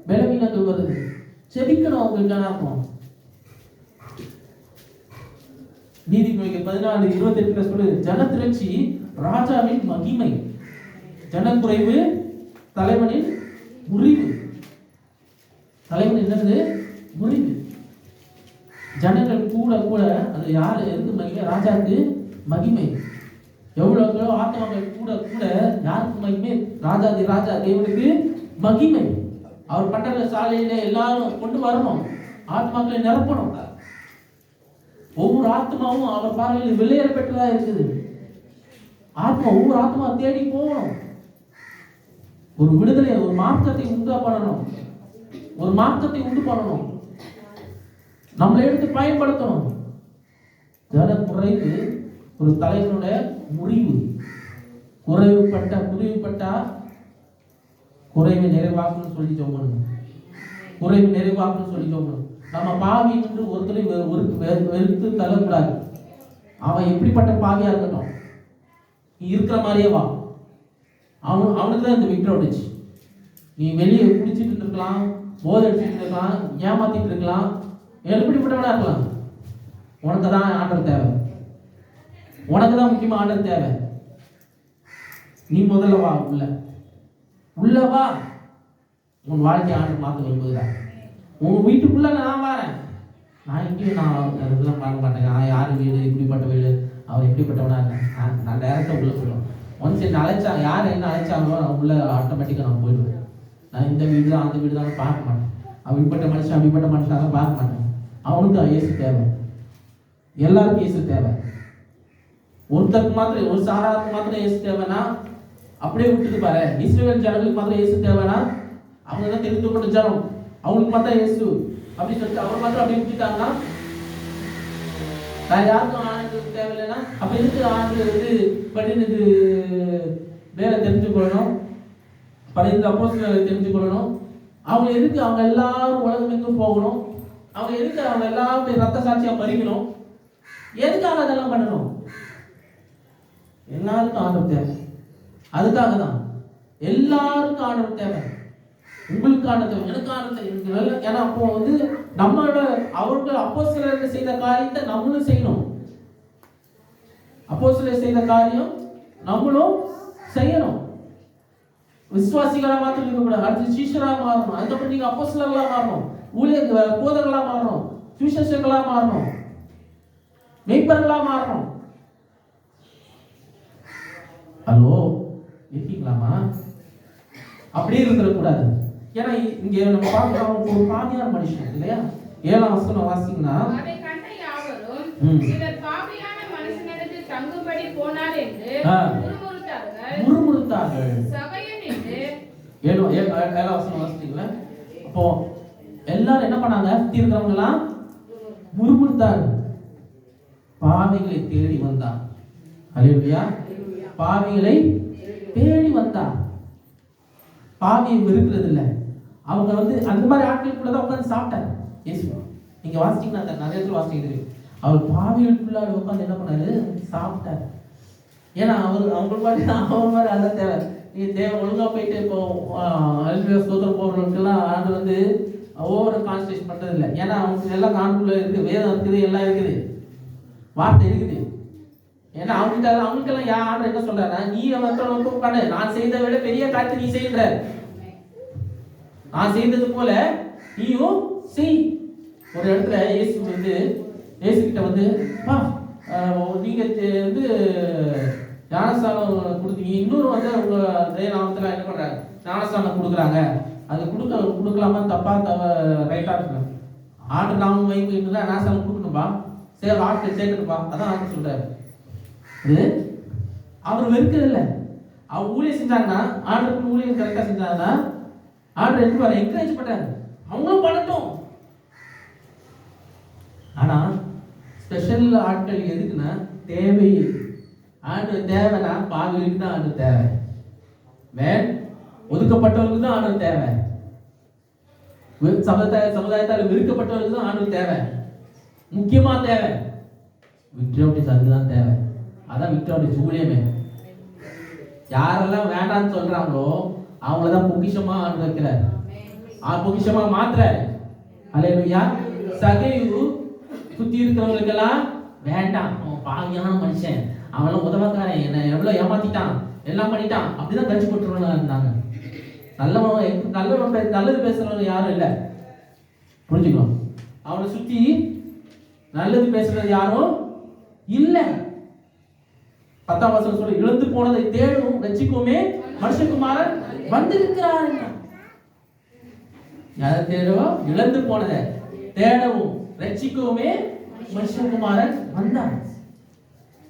பலவீனங்கள் வருது. செபிக்கணும் அவங்களுக்கான இருக்கும். நீதிமொழிகள் 14:28 சொல்லு, ஜனத்திரட்சி ராஜாவின் மகிமை, ஜனக்குறைவு தலைவனின் முறிவு. தலைவன் என்னது? முறிவு. ஜனங்கள் கூட கூட அது யாரு எதுக்கு மகிமை? ராஜாவுக்கு மகிமை. எவ்வளவு ஆத்மாக்கள் கூட கூட யாருக்கு மகிமை? ராஜா தேவனுக்கு மகிமை. அவர் பட்டண சாலையில எல்லாரும் கொண்டு வரணும், ஆத்மாக்களை நிரப்பணும். ஒவ்வொரு ஆத்மாவும் அவர் பார்வையில் விலையேற பெற்றதா இருக்குது. ஒவ்வொரு ஆத்மா தேடி போகணும். ஒரு விடுதலை, ஒரு மார்க்கத்தை உண்டு பண்ணணும், நம்மளை எடுத்து பயன்படுத்தணும். ஜன குறைவு ஒரு தலைவனுடைய முறிவு. குறைவுபட்டா குறைவை நிறைவாக்கணும்னு சொல்லி ஜெபம். குறைவு நிறைவாக்கணும்னு சொல்லி ஜெபம். நம்ம பாவி என்று ஒருத்தரை வெறுத்து தள்ளக்கூடாது. அவன் எப்படிப்பட்ட பாவியா இருக்கட்டும், நீ இருக்கிற மாதிரியே வா. அவனுக்கு தான் இந்த விக்டர் வந்துச்சு. நீ வெளியே குடிச்சிட்டு இருக்கலாம், போதை அடிச்சுட்டு இருக்கலாம், ஏமாத்திட்டு இருக்கலாம், எப்படிப்பட்டவனா இருக்கலாம். உனக்கு தான் ஆண்டவர் தேவை. உனக்கு தான் முக்கியமா ஆண்டவர் தேவை. நீ முதல்ல வா, உள்ள வா. உன் வாழ்க்கை ஆண்டவர் மாற்ற விரும்புகிறார். உன் வீட்டுக்குள்ள நான் வரேன். நான் இங்கேயும் நான் இதெல்லாம் பார்க்க மாட்டேங்க. நான் யார் வீடு, இப்படிப்பட்ட வீடு, அவர் எப்படிப்பட்டவனா இருக்கேன், நான் டைரக்டாக உள்ள போயிடுவேன். ஒன்ஸ் என்ன அழைச்சா, யார் என்ன அழைச்சாங்களோ நான் உள்ள ஆட்டோமேட்டிக்காக நான் போயிடுவேன். நான் இந்த வீடு தான் அந்த வீடு தான் பார்க்க மாட்டேன். அப்படிப்பட்ட மனுஷன் அப்படிப்பட்ட மனுஷனாக பார்க்க மாட்டேன். அவனுக்கு இயேசு தேவை. எல்லாருக்கும் இயேசு தேவை. ஒருத்தருக்கு மாத்திரம், ஒரு சாராருக்கு மாத்திரம் இயேசு தேவைன்னா அப்படியே விட்டுட்டு பாரு. இஸ்ரவேல் ஜனங்களுக்கு மாத்திரம் இயேசு தேவைன்னா அவங்க தான் தெரிந்து கொண்ட ஜனம், அவங்களுக்கு மாத்திரம் இயேசு அப்படின்னு சொல்லிட்டு அவர் மாத்திரம் அப்படி விட்டுட்டாங்கன்னா நான் யாருக்கும் ஆண்டு தேவையில்லைன்னா அப்ப எதுக்கு ஆண்டு பட்டினது வேலை தெரிஞ்சுக்கொள்ளணும், பழைய அப்போஸ்தலரை தெரிஞ்சுக்கொள்ளணும். அவங்க எதுக்கு அவங்க எல்லாரும் உலகம் எங்கும் போகணும், அவங்க எதுக்கு அவங்க எல்லாரும் ரத்த சாட்சியா மறிக்கணும், எதுக்காக அதெல்லாம் பண்ணணும்? எல்லாருக்கும் ஆண்டவர் தேவை. அதுக்காக தான் எல்லாருக்கும் ஆண்டவர் தேவை. உங்களுக்கு ஆண்டவர், எனக்கு ஆண்டவர். ஏன்னா அப்போ நம்மளோட அவர்கள் அப்போஸ்தலர்கள் செய்த காரியத்தை நம்மளும் செய்யணும். அப்போஸ்தலர் செய்த காரியம் நம்மளும் செய்யணும். விசுவாசிகளா மாத்திரம் இருக்கக்கூடாது, அடுத்து சீஷரா மாறணும். அதுக்கப்புறம் நீங்க அப்போஸ்தலர்களா மாறணும், ஊழியர் போதர்களா மாறணும், சுவிசேஷகர்களா மாறணும், மெய்ப்பர்களா மாறணும். ஹலோ, இருக்கீங்களாமா? அப்படியே இருந்துடக்கூடாது. ஏன்னா இங்க நம்ம பார்க்கிறோம், ஒரு பாவியான மனுஷன் இல்லையா? 7ஆம் வசனம் வாசிங்கன்னா, அதை கண்ட யாவரும் இவர் பாவியான மனுஷனிடத்தில் தங்கும்படி போனார் என்று முறுமுறுத்தார்கள். சபையில் நின்று 7ஆம் வசனம் வாசித்தீங்களா? அப்போ எல்லாரும் என்ன பண்ணாங்க? சுத்தி இருக்கிறவங்க எல்லாம் முறுமுறுத்தார்கள். பாவிகளை தேடி வந்தான். ஹல்லேலூயா. பாவிகளை தேடி வந்தான். பாவியை வெறுக்கிறது இல்லை. அவங்க அந்த மாதிரி ஆட்களுக்குள்ளதான் உட்காந்து சாப்பிட்டார் இயேசு. நீங்க வாசிச்சீங்கன்னா அந்த நிறைய இடத்துல வாசிக்கிறது, அவர் பாவிகளுக்குள்ளார உட்காந்து என்ன பண்ணாரு? சாப்பிட்டார். ஏன்னா அவங்களுக்கு மாதிரி அதான் தேவை. நீ தேவை ஒழுங்கா போயிட்டு இப்போ ஸ்தோத்திரம் போடுறவங்களுக்கெல்லாம் ஆண்டு ஓவர் கான்சன்ட்ரேஷன் பண்றது இல்லை. ஏன்னா அவங்க எல்லாம் காணுக்குள்ள இருக்குது, வேதம் இருக்குது, எல்லாம் இருக்குது, வார்த்தை இருக்குது. ஏன்னா அவங்களுக்கெல்லாம் யார் ஆண்டு என்ன சொல்றாரு? நீ மற்றவங்க பண்ணு, நான் செய்த விட பெரிய காரியத்தை நீ செய்கிற, நான் செய்தது போல நீயும் செய். ஒரு இடத்துல இயேசு கிட்ட நீங்க ஞானஸ்தானம் கொடுத்தீங்க, இன்னொரு உங்க நாமத்துல என்ன பண்றாங்க? ஞானஸ்தானம் கொடுக்குறாங்க. அது கொடுக்கலாமா, தப்பா ரைட்டா இருக்கு? ஆண்டு நாமம் வைப்பு ஞானஸ்தானம் கொடுக்கணும்பா, ஆட்டு சேர்க்கணும்பா. அதான் ஆண்டு சொல்றாரு. அவர் வெறுக்கிறது இல்லை. அவர் ஊழியம் செஞ்சாங்கன்னா, ஆண்டருக்கு ஊழியம் கரெக்டா செஞ்சாங்கன்னா ஆண்டர் எப்படி என்கரேஜ் பண்றாரு, அவங்களும் பண்ணட்டும். ஆனா ஸ்பெஷல் ஆட்கள் எதுக்குன்னா தேவை. ஆண்டு தேவைன்னா பாவிகளுக்கு தான் ஆண்டு தேவை, ஒதுக்கப்பட்டவர்களுக்கு தான் ஆண்டு தேவை, சமுதாயத்தால் வெறுக்கப்பட்டவர்களுக்கு தான் ஆண்டு தேவை, முக்கியமா தேவை. விக்டோரிஸ் அதுதான் தேவை. அதான் விக்டோரிஸ் ஊழியமே. யாரெல்லாம் வேண்டான்னு சொல்றாங்களோ அவங்களதான் பொக்கிஷமா ஆண்டு வைக்கிறார், பொக்கிஷமா மாத்துறாரு. அல்லேலூயா. சகையு சுத்தி இருக்கிறவங்களுக்கெல்லாம் வேண்டாம், அவன் பாவியான மனுஷன், அவன் உதவக்காரன், என்ன எவ்வளவு ஏமாத்திட்டான், எல்லாம் பண்ணிட்டான், அப்படிதான் கட்சி போட்டுருவாங்க இருந்தாங்க. நல்லது பேசுறவங்க யாரும் இல்லை, புரிஞ்சுக்கணும். அவனை சுத்தி நல்லது பேசுறது யாரும் இல்லை. 10ஆம் வசனம் சொல்ல, இழந்து போனதை தேடும் ரட்சிக்குமே மனுஷகுமாரன் வந்திருக்கிறார். யாரை தேடவும்? இழந்து போனதை தேடவும் ரட்சிக்குமே மனுஷகுமாரன்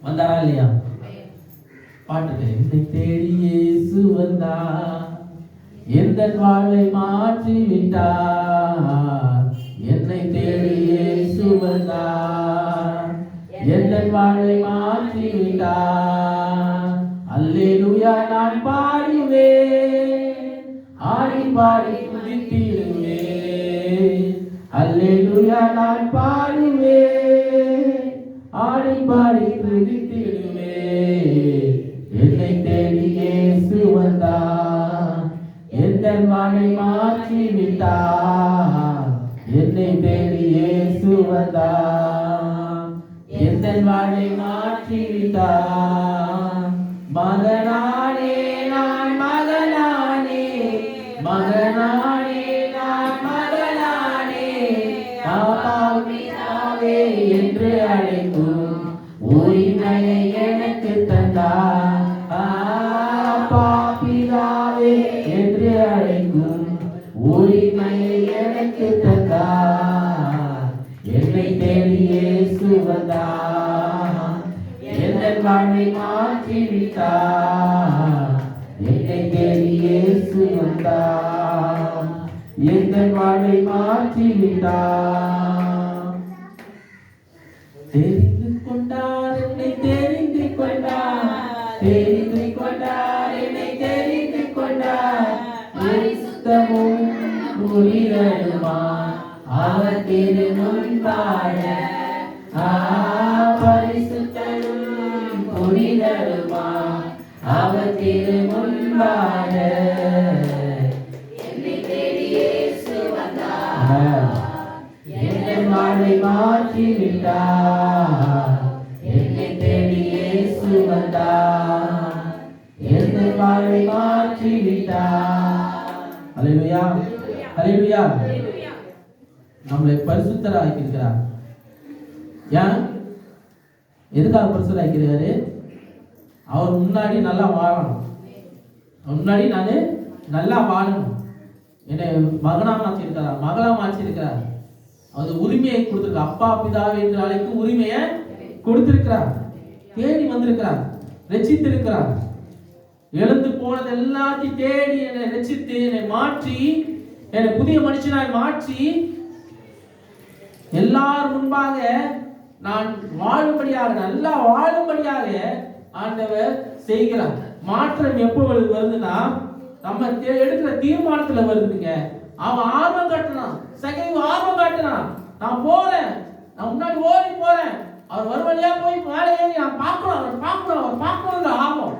வந்தாரா இல்லையா? பாட்டு, என்னை தேடி இயேசு வந்தார், எந்த வாழ்வை மாற்றி விட்டார். என்னை தேடி இயேசு வந்தார், எந்த வாழ்வை மாற்றி விட்டார். அல்லேலூயா நான் பாடுவேன், ஆடி பாடி துதித்திடுவேன். அல்லேலூயா நான் பாடுவேன், ஆடி பாடி துதித்திடுவேன். வாழ்வை மாற்றி விட்டார். என்னை தேடி இயேசு வந்தார். எந்த வாழ்வை மாற்றி விட்டார். மகனானே நான் மகனானே, மகனானே நான் மகனானே, அப்பா பிதாவே என்று அழைக்கும் உரிமையை எனக்கு தந்தார். அப்பா பிதாவே என்று அழைக்கும் உரிமையை எனக்கு தந்தார். என்னை தேடி இயேசு வந்தார். எந்த வாழ்வை மாற்றி விட்டார். என்னை தேடி இயேசு வந்தார். எந்த வாழ்வை மாற்றி விட்டார். தெரிந்து கொண்டார் என்னை தெரிந்து கொண்டார். தெரிந்து கொண்டார் என்னை தெரிந்து கொண்டார். பரிசுத்தமும் புனிதருமா அவர் திருமுன்பாக. பரிசுத்தமும் புனிதருமா அவர் திருமுன்பாக. என்னை தேடி இயேசு வந்தார். என்னை வாழ்வை மாற்றி விட்டார். என்னை தேடி இயேசு வந்தார். என்னை வாழ்வை மாற்றி விட்டார். அல்லேலூயா, அல்லேலூயா. நம்மளை பரிசுத்தராக்கி இருக்கிறார். ஏன்? எதுக்காக பரிசுத்தராக்கிறாரு? அவர் முன்னாடி நல்லா வாழணும். அவர் முன்னாடி நான் நல்லா வாழணும். என்னை மகனா மாற்றிருக்கிறார், மகளா மாற்றிருக்கிறார். அது உரிமையை கொடுத்திருக்கிறார். அப்பா பிதாவை என்று அழைக்கும் உரிமையை கொடுத்திருக்கிறார். தேடி வந்திருக்கிறார், ரட்சித்திருக்கிறார். எழுந்து போனது எல்லாத்தையும் தேடி என்னை ரட்சித்து என்னை மாற்றி என்னை புதிய மனுஷனாய் மாற்றி எல்லார் முன்பாக நான் வாழும்படியாக, நல்லா வாழும்படியாக ஆண்டவர் செய்கிறார். மாற்றம் எப்போ வருதுன்னா நம்ம எடுக்கிற தீர்மானத்துல வருதுங்க. அவன் ஆர்வம் காட்டினான், சகைவு ஆர்வம் காட்டினான். நான் போறேன், நான் முன்னாடி ஓடி போறேன், அவர் ஒரு வழியா போய் மேலே ஏறி நான் பார்க்கணும், அவர் பார்க்கணும், அவர் பார்க்கணுங்கிற ஆர்வம்.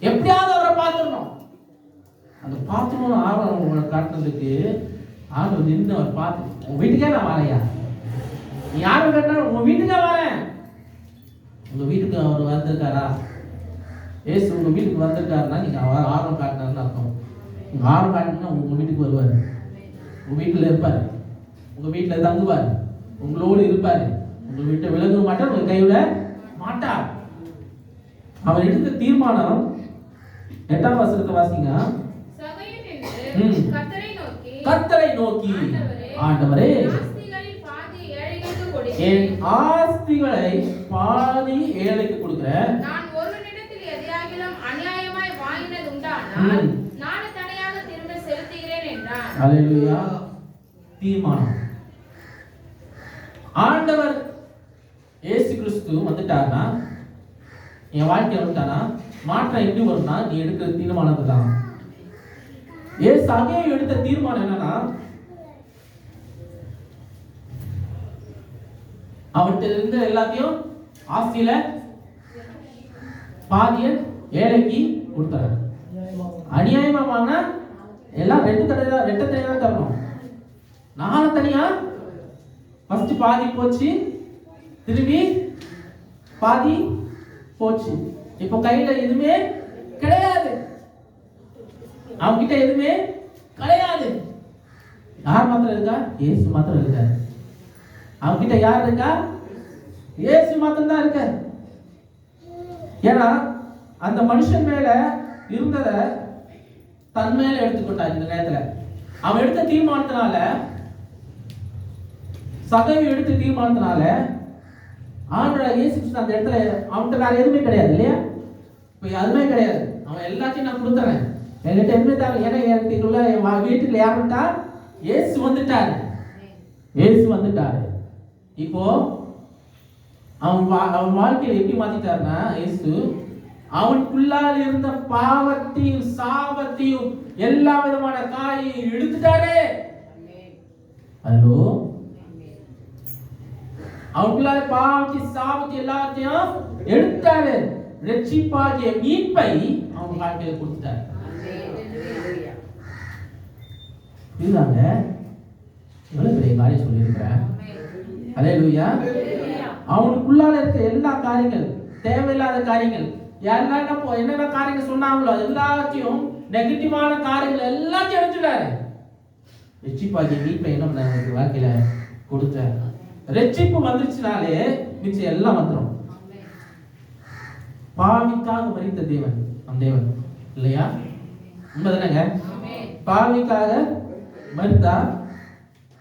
எப்படியாவது அவரை பார்த்துடணும். அந்த பார்த்துணும் ஆர்வம் உங்களை காட்டுறதுக்கு ஆர்வம் நின்று அவர் பார்த்து, உங்க வீட்டுக்கே நான் வரையா, நீ யாரும் கேட்டா உங்க வீட்டுக்கே வரேன். உங்க வீட்டுக்கு அவர் வந்திருக்காரா? ஏசு உங்க வீட்டுக்கு வந்திருக்காருன்னா நீங்க அவர் ஆர்வம் காட்டினாருன்னு அர்த்தம். உங்க ஆர்வம் காட்டினா உங்க வீட்டுக்கு வருவாரு, உங்க வீட்டுல இருப்பாரு, உங்க வீட்டுல தங்குவாரு, உங்களோடு இருப்பாரு, உங்க வீட்டை விலக மாட்டார், உங்க கைவிட மாட்டார். அவர் எடுத்த தீர்மானம் 8ஆம் வசனத்தை வாசிங்க. கர்த்தரை நோக்கி, ஆண்டவரே என் ஆஸ்திகளை பாதி ஏழைக்கு கொடுக்கிறேன். நான் ஒருவனிடத்தில் எதையாகிலும் அநியாயமாய் வாங்கினது உண்டானால் நான் தனியாக திரும்ப செலுத்துகிறேன் என்றார். அல்லேலூயா. தீர்மானம். ஆண்டவர் இயேசு கிறிஸ்து வந்துட்டார்னா, என் வாழ்க்கையில வந்துட்டானா மாற்றம் எப்படி வரும்னா நீ எடுக்கிற தீர்மானத்தை தான். ஏசு அங்கே எடுத்த தீர்மானம் என்னன்னா, அவர்கிட்ட இருந்த எல்லாத்தையும் ஆஸ்தியில பாதிய ஏழைக்கு கொடுத்தாரு. அநியாயமா வாங்கினா எல்லாம் ரெட்ட தனியா தரணும். நானும் தனியா ஃபர்ஸ்ட் பாதி போச்சு, திரும்பி பாதி போச்சு. இப்போ கையில எதுவுமே கிடையாது, அவங்க கிட்ட எதுவுமே கிடையாது. யார் மாத்திரம் இருக்கா? இயேசு மாத்திரம் இருக்காரு. அவங்க கிட்ட யார் இருக்கா? இயேசு மாத்திரம் தான் இருக்காரு. ஏன்னா அந்த மனுஷன் மேல இருந்தத தன் மேல எடுத்துக்கிட்டார். இந்த நேரத்துல அவன் எடுத்த தீர்மானத்தினால, சகைவு எடுத்த தீர்மானத்தினால ஆண்டவர் இயேசு கிறிஸ்து அந்த இடத்துல அவன்கிட்ட வேற எதுவுமே கிடையாது இல்லையா? இப்போ எதுவுமே கிடையாது. அவன் எல்லாத்தையும் நான் கொடுத்துறேன், என்கிட்ட எதுவுமே தேவை. ஏன்னா என் வீட்டுல யாருட்டா இயேசு வந்துட்டாரு, இயேசு வந்துட்டாரு. இப்போ அவன் வாழ்க்கையில எப்படி மாத்திட்டாருன்னா, இயேசு அவனுக்குள்ளால் இருந்த பாவத்தையும் சாபத்தையும் எல்லா விதமான காயையும் எடுத்துட்டாரு. ஹலோ, அவனுக்குள்ளால பாவத்தை சாபத்தை எல்லாத்தையும் எடுத்தாரு. ரட்சிப்பாகிய மீட்பை அவன் வாழ்க்கையில கொடுத்தாரு. இதுதாங்க எவ்வளவு பெரிய காரியம் சொல்லியிருக்கிறேன். அல்லேலூயா. அவனுக்குள்ளால இருக்க எல்லா காரியங்கள், தேவையில்லாத காரியங்கள், என்னென்ன காரியங்கள் சொன்னாங்களோ எல்லாத்தையும், நெகட்டிவான காரியங்கள் எல்லாத்தையும் எடுத்துட்டாரு. ரட்சிப்பாகிய மீட்பை என்ன பண்ண வாழ்க்கையில கொடுத்த ரட்சிப்பு வந்துருச்சுனாலே மிச்சம் எல்லாம் வந்துடும். பாவிக்காக மரித்த தேவன் நம் தேவன் இல்லையா? உண்மைதானங்க? பாவிக்காக மரித்தார்,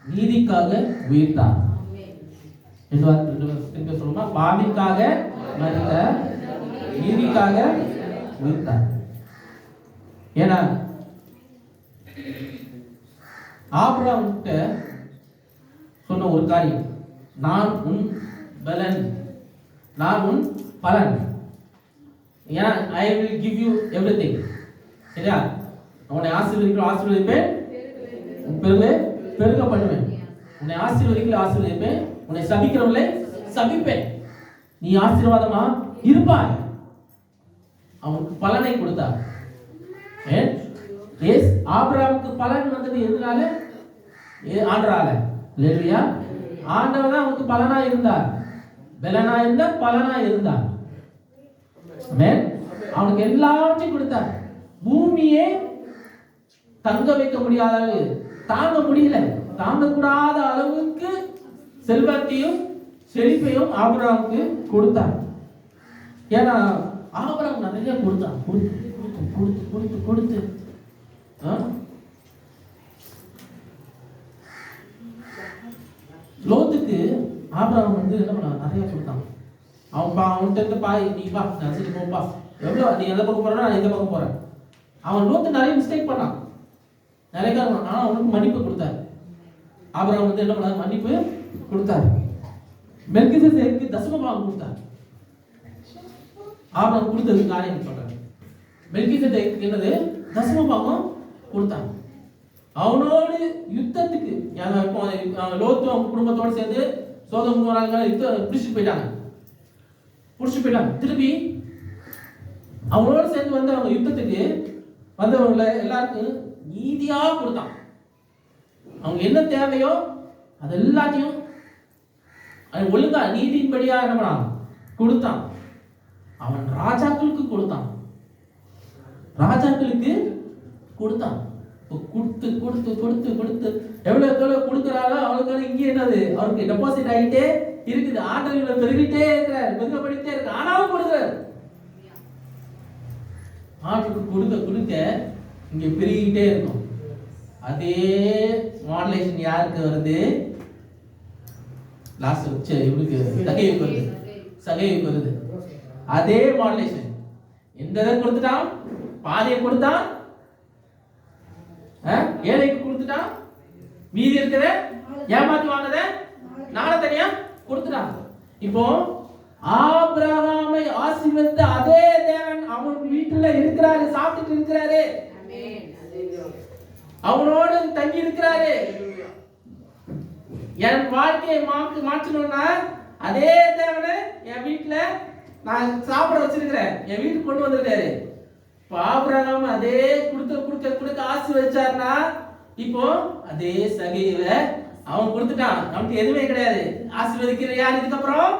நீதிக்காக உயிர்த்தார். சொல்லுமா? பாவிக்காக மரித்த, நீதிக்காக உயிர்த்தார். ஏன்னா ஆபிரகாம் சொன்ன ஒரு காரியம், நான் உன் பலன், நான் உன் பலன். ஏன்னா I will give you everything. சரியா? உன்னை ஆசீர்வதிப்பேன், பெருக பண்ணுவேன். உன்னை ஆசீர்வதிப்பேன், உன்னை சபிக்கிறவங்களை சபிப்பேன். நீ ஆசீர்வாதமா இருப்பாய். அவனுக்கு பலனை கொடுத்தார். ஆபிரகாமுக்கு பலன் வந்தது எதனால? ஆண்டவரால. இல்லையா? ஆண்டவர் தான் அவனுக்கு பலனா இருந்தார், பலனா இருந்தா பலனா இருந்தார். அவனுக்கு எல்லாத்தையும் கொடுத்தார். பூமியே தங்க வைக்க முடியாத அளவு, தாங்க முடியல, தாங்கக்கூடாத அளவுக்கு செல்வத்தையும் செழிப்பையும் ஆபிரகாமுக்கு கொடுத்தார். ஏன்னா ஆபிரகாம் நிறைய கொடுத்தான். கொடுத்து லோத்துக்கு ஆபிரகாம் என்ன பண்ண, நிறைய கொடுத்தான். அவன்கிட்ட பாய், நீ பா, சரி போப்பா, எவ்வளவு நீ எந்த பக்கம் போறா, நான் எந்த பக்கம் போறேன். அவன் லோத்து நிறைய மிஸ்டேக் பண்ணான், நிறைய காரணம். ஆனா அவனுக்கு மன்னிப்பு கொடுத்தாரு. ஆபிரகாம் என்ன பண்ணாரு? மன்னிப்பு கொடுத்தாரு. மெல்கிசேதேக்கு தசம பாகம் கொடுத்தார். ஆபிரகாம் கொடுத்தது காரியம் சொல்றாரு. மெல்கிசேதேக்கு என்னது? தசம பாகம் கொடுத்தான். அவனோடு யுத்தத்துக்கு லோத்து அவங்க குடும்பத்தோடு சேர்ந்து சோதோம் பிடிச்சிட்டு போயிட்டாங்க. திருப்பி அவனோடு சேர்ந்து வந்து அவங்க யுத்தத்துக்கு வந்தவங்களை எல்லாருக்கும் நீதியா கொடுத்தான். அவங்க என்ன தேவையோ அது எல்லாத்தையும் ஒழுங்கா நீதியின்படியா என்ன பண்ணான்? கொடுத்தான். அவன் ராஜாக்களுக்கு கொடுத்தான். கொடுத்து கொடுத்து கொடுத்து கொடுத்து எவ்வளவு கொடுக்கிறாரோ அவளுக்கு இங்கே என்னது, அவருக்கு டெபாசிட் ஆகிட்டே இருக்குது. ஆண்டவர்களை பெருகிட்டே இருக்கிறார், பெருகப்படிட்டே இருக்கு. ஆனாலும் கொடுக்கிறார். ஆண்டுக்கு கொடுக்க கொடுக்க இங்க பெருகிட்டே இருக்கும். அதே மாடுலேஷன் யாருக்கு வருது? லாஸ்ட் வச்சு இவனுக்கு சகைவுக்கு வருது. அதே மாடுலேஷன். எந்த இதை கொடுத்துட்டான்? பாதியை கொடுத்தான், ஏழைக்கு கொடுத்துட்டான். மீதி இருக்கிற ஏமாத்தி வாங்கத நாளை தனியா கொடுத்துட்டான். இப்போ ஆபிரகாமை ஆசீர்வதித்த அதே தேவன் அவன் வீட்டுல இருக்கிறாரு, சாப்பிட்டு இருக்கிறாரு, அவனோடு தங்கி இருக்கிறாரு. என் வாழ்க்கையை மாற்றணும்னா அதே தேவனை என் வீட்டுல நான் சாப்பிட வச்சிருக்கிறேன், என் வீட்டுக்கு கொண்டு வந்திருக்காரு. ஆபிரகாம் அதே கொடுக்க ஆசீர்வதிச்சார்னா இப்போ அதே சகையில அவன் கொடுத்துட்டான். நமக்கு எதுவுமே கிடையாது. ஆசீர்வதிக்கிற யார் இதுக்கப்புறம்?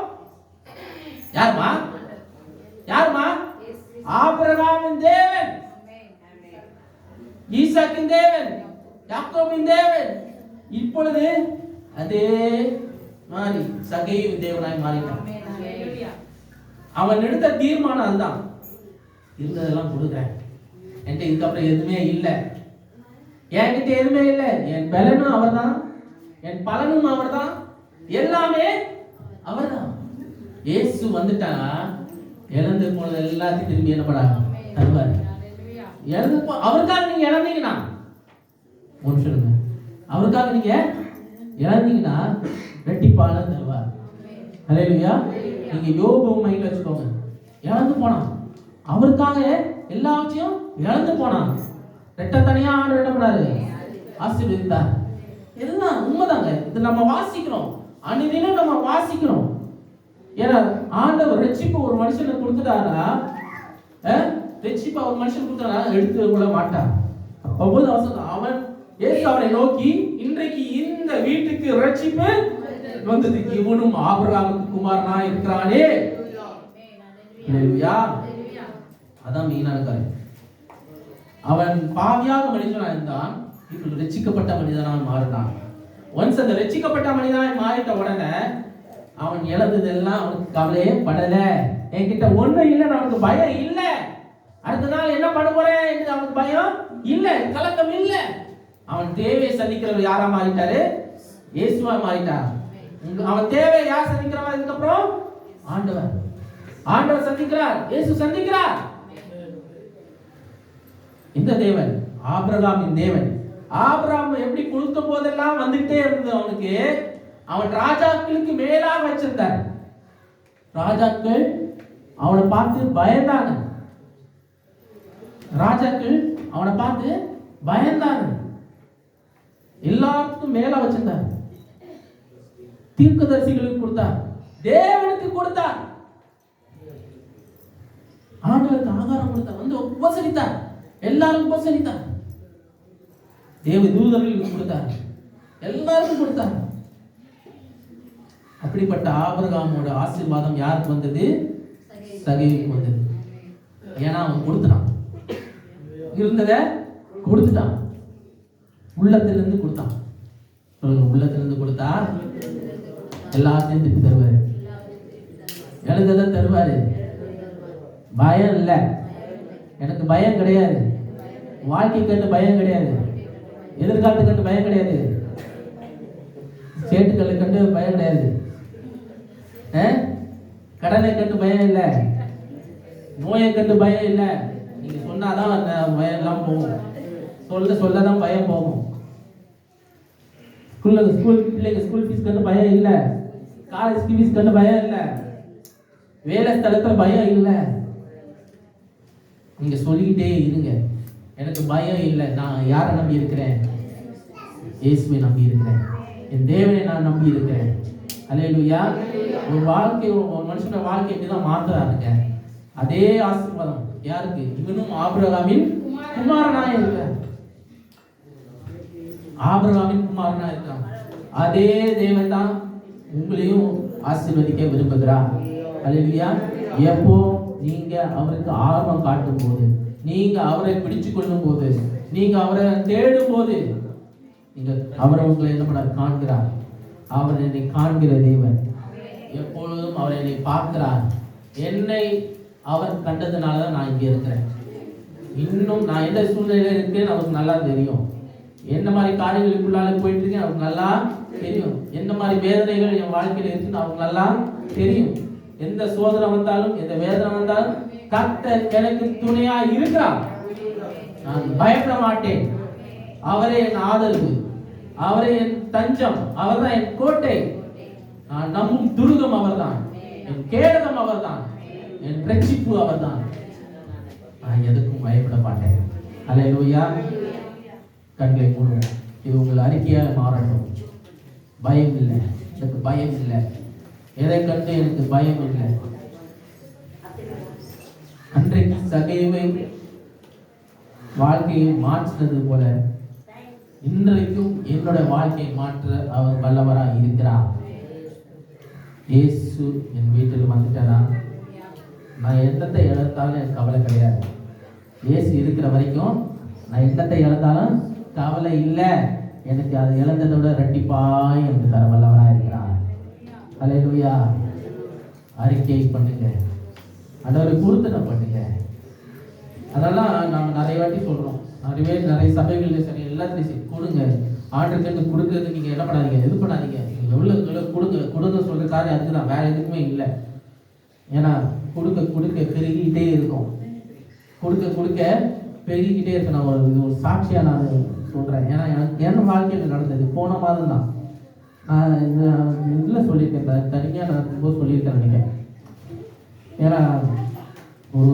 யாருமா? ஆபிரகாமின் தேவன், ஈசாக்கின் தேவன், யாக்கோபின் தேவன். இப்பொழுது அதே மாதிரி சகையின் தேவனாய் மாறினான். அவன் எடுத்த தீர்மானம் அதுதான். இருந்ததெல்லாம் கொடுக்குறேன், என்கிட்ட இதுக்கப்புறம் எதுவுமே இல்லை, என்கிட்ட எதுவுமே இல்லை. என் பலனும் அவர் தான், என் பலனும் அவர் தான், எல்லாமே அவர் தான். இயேசு வந்துட்டாங்க, இழந்து போனது எல்லாத்தையும் திரும்பி என்ன பண்ணாங்க? தருவார். இழந்து அவருக்காக நீங்க இழந்தீங்கன்னா ஒன்று சொல்லுங்க, அவருக்காக நீங்க இழந்தீங்கன்னா ரெட்டிப்பான தருவார். அல்லேலூயா. நீங்க யோபு மைண்ட்ல வச்சுக்கோங்க. இழந்து போனான், அவருக்காக எல்லாத்தையும் இழந்து போனான். ரெட்டத்தனையா ஆண்டு என்ன பண்ணாரு? ஆசீர்வதித்தார். இதுதான் உண்மைதாங்க. இது நம்ம வாசிக்கிறோம், அன்னிதினம் நம்ம வாசிக்கிறோம். ஏன்னா ஆண்டவர் ரட்சிப்பு ஒரு மனுஷனுக்கு கொடுத்துட்டாரா, ரட்சிப்பு ஒரு மனுஷன் கொடுத்தாரா எடுத்து கொள்ள மாட்டார். 9 அவன் இயேசு அவரை நோக்கி, இன்றைக்கு இந்த வீட்டுக்கு ரட்சிப்பு வந்தது, இவனும் ஆபிரகாமுக்கு குமாரனா இருக்கிறானே. அல்லேலூயா. அதான் மெயினான காரியம். அவன் பாவியாக மனிதனாக இருந்தான், இப்பொழுது ரட்சிக்கப்பட்ட மனிதனாக மாறினான். ஒன்ஸ் அந்த ரட்சிக்கப்பட்ட மனிதனாக மாறிட்ட உடனே அவன் இழந்ததெல்லாம் அவனுக்கு கவலையே படல. என்கிட்ட ஒண்ணும் இல்லை, அவனுக்கு பயம் இல்லை. அடுத்த நாள் என்ன பண்ண போறேன் என்று அவனுக்கு பயம் இல்லை, கலக்கம் இல்லை. அவன் தேவையை சந்திக்கிறவர் யாரா மாறிட்டாரு? இயேசுவா மாறிட்டார். அவன் தேவை யார் சந்திக்கிறவா? இதுக்கப்புறம் ஆண்டவர். ஆண்டவர் சந்திக்கிறார், இயேசு சந்திக்கிறார். இந்த தேவன் ஆபிரகாமின் தேவன். ஆபிரகாம் எப்படி கொடுத்த போதெல்லாம் வந்துட்டே இருந்தது அவனுக்கு. அவன் ராஜாக்களுக்கு மேலாக வச்சிருந்தார். ராஜாக்கள் அவனை பார்த்து பயந்தாங்க. ராஜாக்கள் அவனை பார்த்து பயந்தாங்க. எல்லாருக்கும் மேல வச்சிருந்தார். தீர்க்கதரிசிகளுக்கு கொடுத்தார், தேவனுக்கு கொடுத்தார், ஆண்டவருக்கு ஆகாரம் கொடுத்தார், வந்து உபசரித்தார், எல்லாரும் உபசரித்தார். தேவ தூதர்களுக்கு கொடுத்தார், எல்லாருக்கும் கொடுத்தார். அப்படிப்பட்ட ஆபிரகாமோட ஆசீர்வாதம் யாருக்கு வந்தது? சகேயுக்கு வந்தது. ஏன்னா அவன் கொடுத்துட்டான், இருந்ததை கொடுத்துட்டான், உள்ளத்திலிருந்து கொடுத்தான். உள்ளத்திலிருந்து கொடுத்தா எல்லாத்தையும் திருப்பி தருவாரு, எழுந்ததை தருவாரு. பயம் இல்லை, எனக்கு பயம் கிடையாது, வாழ்க்கை கண்டு பயம் கிடையாது, எதிர்காலத்தை கண்டு பயம் கிடையாது, சேட்டுக்களை கண்டு பயம் கிடையாது, கடனை கண்டு பயம் இல்லை, நோயை கண்டு பயம் இல்லை. நீங்க சொன்னாதான் அந்த பயம் எல்லாம் போகும், சொல்லதான் பயம் போகும். ஸ்கூல் பிள்ளைங்க ஸ்கூல் ஃபீஸ் கண்டு பயம் இல்லை, காலேஜ் ஃபீஸ் கண்டு பயம் இல்லை, வேலை ஸ்தலத்துல பயம் இல்லை. நீங்க சொல்லிக்கிட்டே இருங்க, எனக்கு பயம் இல்லை, நான் யாரை நம்பி இருக்கிறேன்? இயேசுவை நம்பி இருக்கிறேன், என் தேவனை நான் நம்பி இருக்கிறேன். அல்லேலூயா. ஒரு வாழ்க்கை, ஒரு மனுஷனோட வாழ்க்கை எப்படிதான் மாற்றுறாருங்க. அதே ஆசீர்வாதம் யாருக்கு? இவனும் ஆபிரகாமின் குமாரனா இருக்கிறார். ஆபிரகாமின் குமாரனா இருக்கிறான். அதே தேவன் தான் உங்களையும் ஆசீர்வதிக்க விரும்புகிறார். அல்லேலூயா. எப்போ நீங்க அவருக்கு ஆர்வம் காட்டும் போது, நீங்க அவரை பிடிச்சு கொள்ளும் போது, நீங்க அவரை தேடும் போது, நீங்க அவரை உங்களை என்ன பண்ண காண்கிறார். அவர் என்னை காண்கிற தேவன், எப்பொழுதும் அவர் என்னை பார்க்கிறார். என்னை அவர் கண்டதுனால தான் நான் இங்கே இருக்கிறேன். இன்னும் நான் எந்த சூழ்நிலையில இருக்கேன்னு அவருக்கு நல்லா தெரியும். என்ன மாதிரி காரியங்களுக்குள்ளால போயிட்டு இருக்கேன் அவருக்கு நல்லா தெரியும். என்ன மாதிரி வேதனைகள் என் வாழ்க்கையில இருக்குன்னு அவருக்கு நல்லா தெரியும். எந்த சோதனை வந்தாலும், எந்த வேதனை வந்தாலும் கர்த்தர் எனக்கு துணையா இருக்கிறார். நான் பயப்பட மாட்டேன். அவரே என் ஆதரவு, அவரே என் தஞ்சம், அவர்தான் என் கோட்டை. நான் நம்பும் துருகம் அவர்தான், என் கேடகம் அவர்தான், என் ரட்சிப்பு அவர்தான். நான் எதுக்கும் பயப்பட மாட்டேன். அல்லேலூயா. கண்களை மூடுவோம். இது உங்கள் அறிக்கையாக மாறட்டும். பயம் இல்லை, எனக்கு பயம் இல்லை, எதை கண்டு எனக்கு பயம் இல்லை. அன்றைக்கு சகேயுவை வாழ்க்கையை மாற்றினது போல இன்றைக்கும் என்னோட வாழ்க்கையை மாற்ற அவர் வல்லவராக இருக்கிறார். இயேசு என் வீட்டில் வந்துட்டேனா, நான் என்னத்தை இழந்தாலும் எனக்கு கவலை கிடையாது. இயேசு இருக்கிற வரைக்கும் நான் என்னத்தை இழந்தாலும் கவலை இல்லை. எனக்கு அதை இழந்ததை விட ரெட்டிப்பாய் எனக்கு தர வல்லவராக இருக்கிறார். அல்லேலூயா. அறிக்கை பண்ணுங்க, ஆண்டவரை குறித்து பண்ணுங்க. அதெல்லாம் நம்ம நிறைய வாட்டி சொல்றோம், நிறைய சபைகள் சரி எல்லாத்தையும் சரி கொடுங்க. ஆண்டவருக்கு கொடுக்கறது நீங்க என்ன பண்ணாதீங்க, இது பண்ணாதீங்க. எவ்வளவு கொடுங்க சொல்ற காரியம் அதுக்கு தான், வேற எதுக்குமே இல்லை. ஏன்னா கொடுக்க பெருகிக்கிட்டே இருக்கும், கொடுக்க பெருகிக்கிட்டே இருக்கு. நான் ஒரு சாட்சியா நான் சொல்றேன். ஏன்னா எனக்கு என்ன வாழ்க்கையில் நடந்தது போன மாதம் தான். நான் இதில் சொல்லியிருக்கேன், தனியாக நான் ரொம்ப சொல்லியிருக்கேன் நினைக்கிறேன். ஏன்னா ஒரு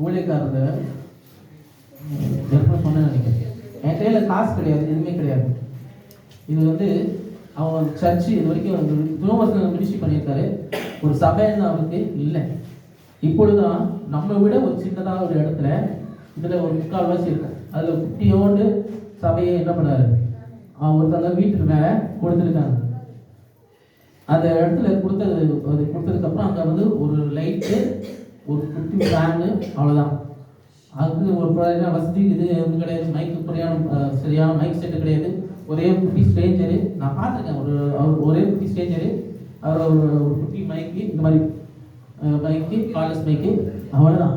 ஊழியக்காரர் சொன்னேன்னு நினைக்கிறேன். என் கையில் காசு கிடையாது, எதுவுமே கிடையாது. இது அவன் சர்ச்சு இது வரைக்கும் துரோவசனம் மினிஸ்ட்ரி பண்ணியிருக்காரு. ஒரு சபைன்னு அவருக்கு இல்லை. இப்பொழுதுதான் நம்ம விட ஒரு சின்னதாக ஒரு இடத்துல இதில் ஒரு 3/4 இருக்கும். அதில் குட்டியோண்டு சபையை என்ன பண்ணாரு, ஒருத்தவங்க வீட்டுக்கு மேலே கொடுத்துருக்காங்க. அந்த இடத்துல கொடுத்ததுக்கப்புறம் அங்கே வந்து ஒரு லைட்டு, ஒரு குட்டி ஃபேனு, அவ்வளோதான். அதுக்கு ஒரு வசதி இது எதுவும் கிடையாது. மைக்கு சரியான மைக் செட்டு கிடையாது. ஒரே குட்டி ஸ்ட்ரேஞ்சரு நான் பார்த்துருக்கேன். அவர் ஒரே குட்டி ஸ்ட்ரேஞ்சரு, அவர் ஒரு குட்டி மைக்கு, இந்த மாதிரி மைக்கு, காலஸ் மைக்கு, அவ்வளோதான்.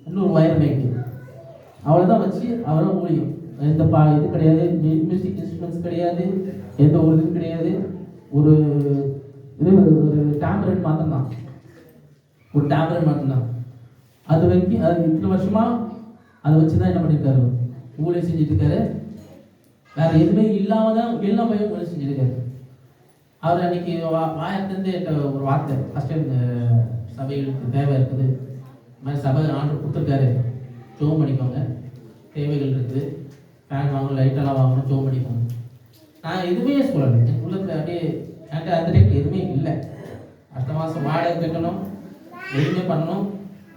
இன்னொரு வயர் மைக்கு, அவ்வளோதான் வச்சு அவரை ஊழியம். எந்த இது கிடையாது, மியூசிக் இன்ஸ்ட்ருமெண்ட்ஸ் கிடையாது, எந்த ஒரு இதுவும் கிடையாது. ஒரு டேம்பரன் மட்டும்தான், ஒரு டேம்பரன் மட்டும்தான். அது வரைக்கும் அது இத்தனை வருஷமாக அதை வச்சு தான் என்ன பண்ணியிருக்காரு, ஊழியம் செஞ்சுட்டு இருக்காரு. வேற எதுவுமே இல்லாமல் தான் எல்லாமே ஊழியம் செஞ்சுருக்காரு. அவர் அன்னைக்கு வாயத்திலேருந்து ஒரு வார்த்தை, ஃபஸ்ட் டைம் சபைகளுக்கு தேவை இருக்குது, இந்த மாதிரி சபை ஆர்டர் கொடுத்துருக்காரு, ஜோம் பண்ணிக்கோங்க, தேவைகள் இருக்குது, ஃபேன் வாங்கணும், லைட்டெல்லாம் வாங்கணும், ஜோம் பண்ணிக்கோங்க. நான் எதுவுமே சொல்லலை. என் உள்ளத்தில் அப்படியே என்கிட்ட அந்த டைப்பில் எதுவுமே இல்லை. அடுத்த மாதம் வாடகை கட்டணும், எதுவுமே பண்ணணும்,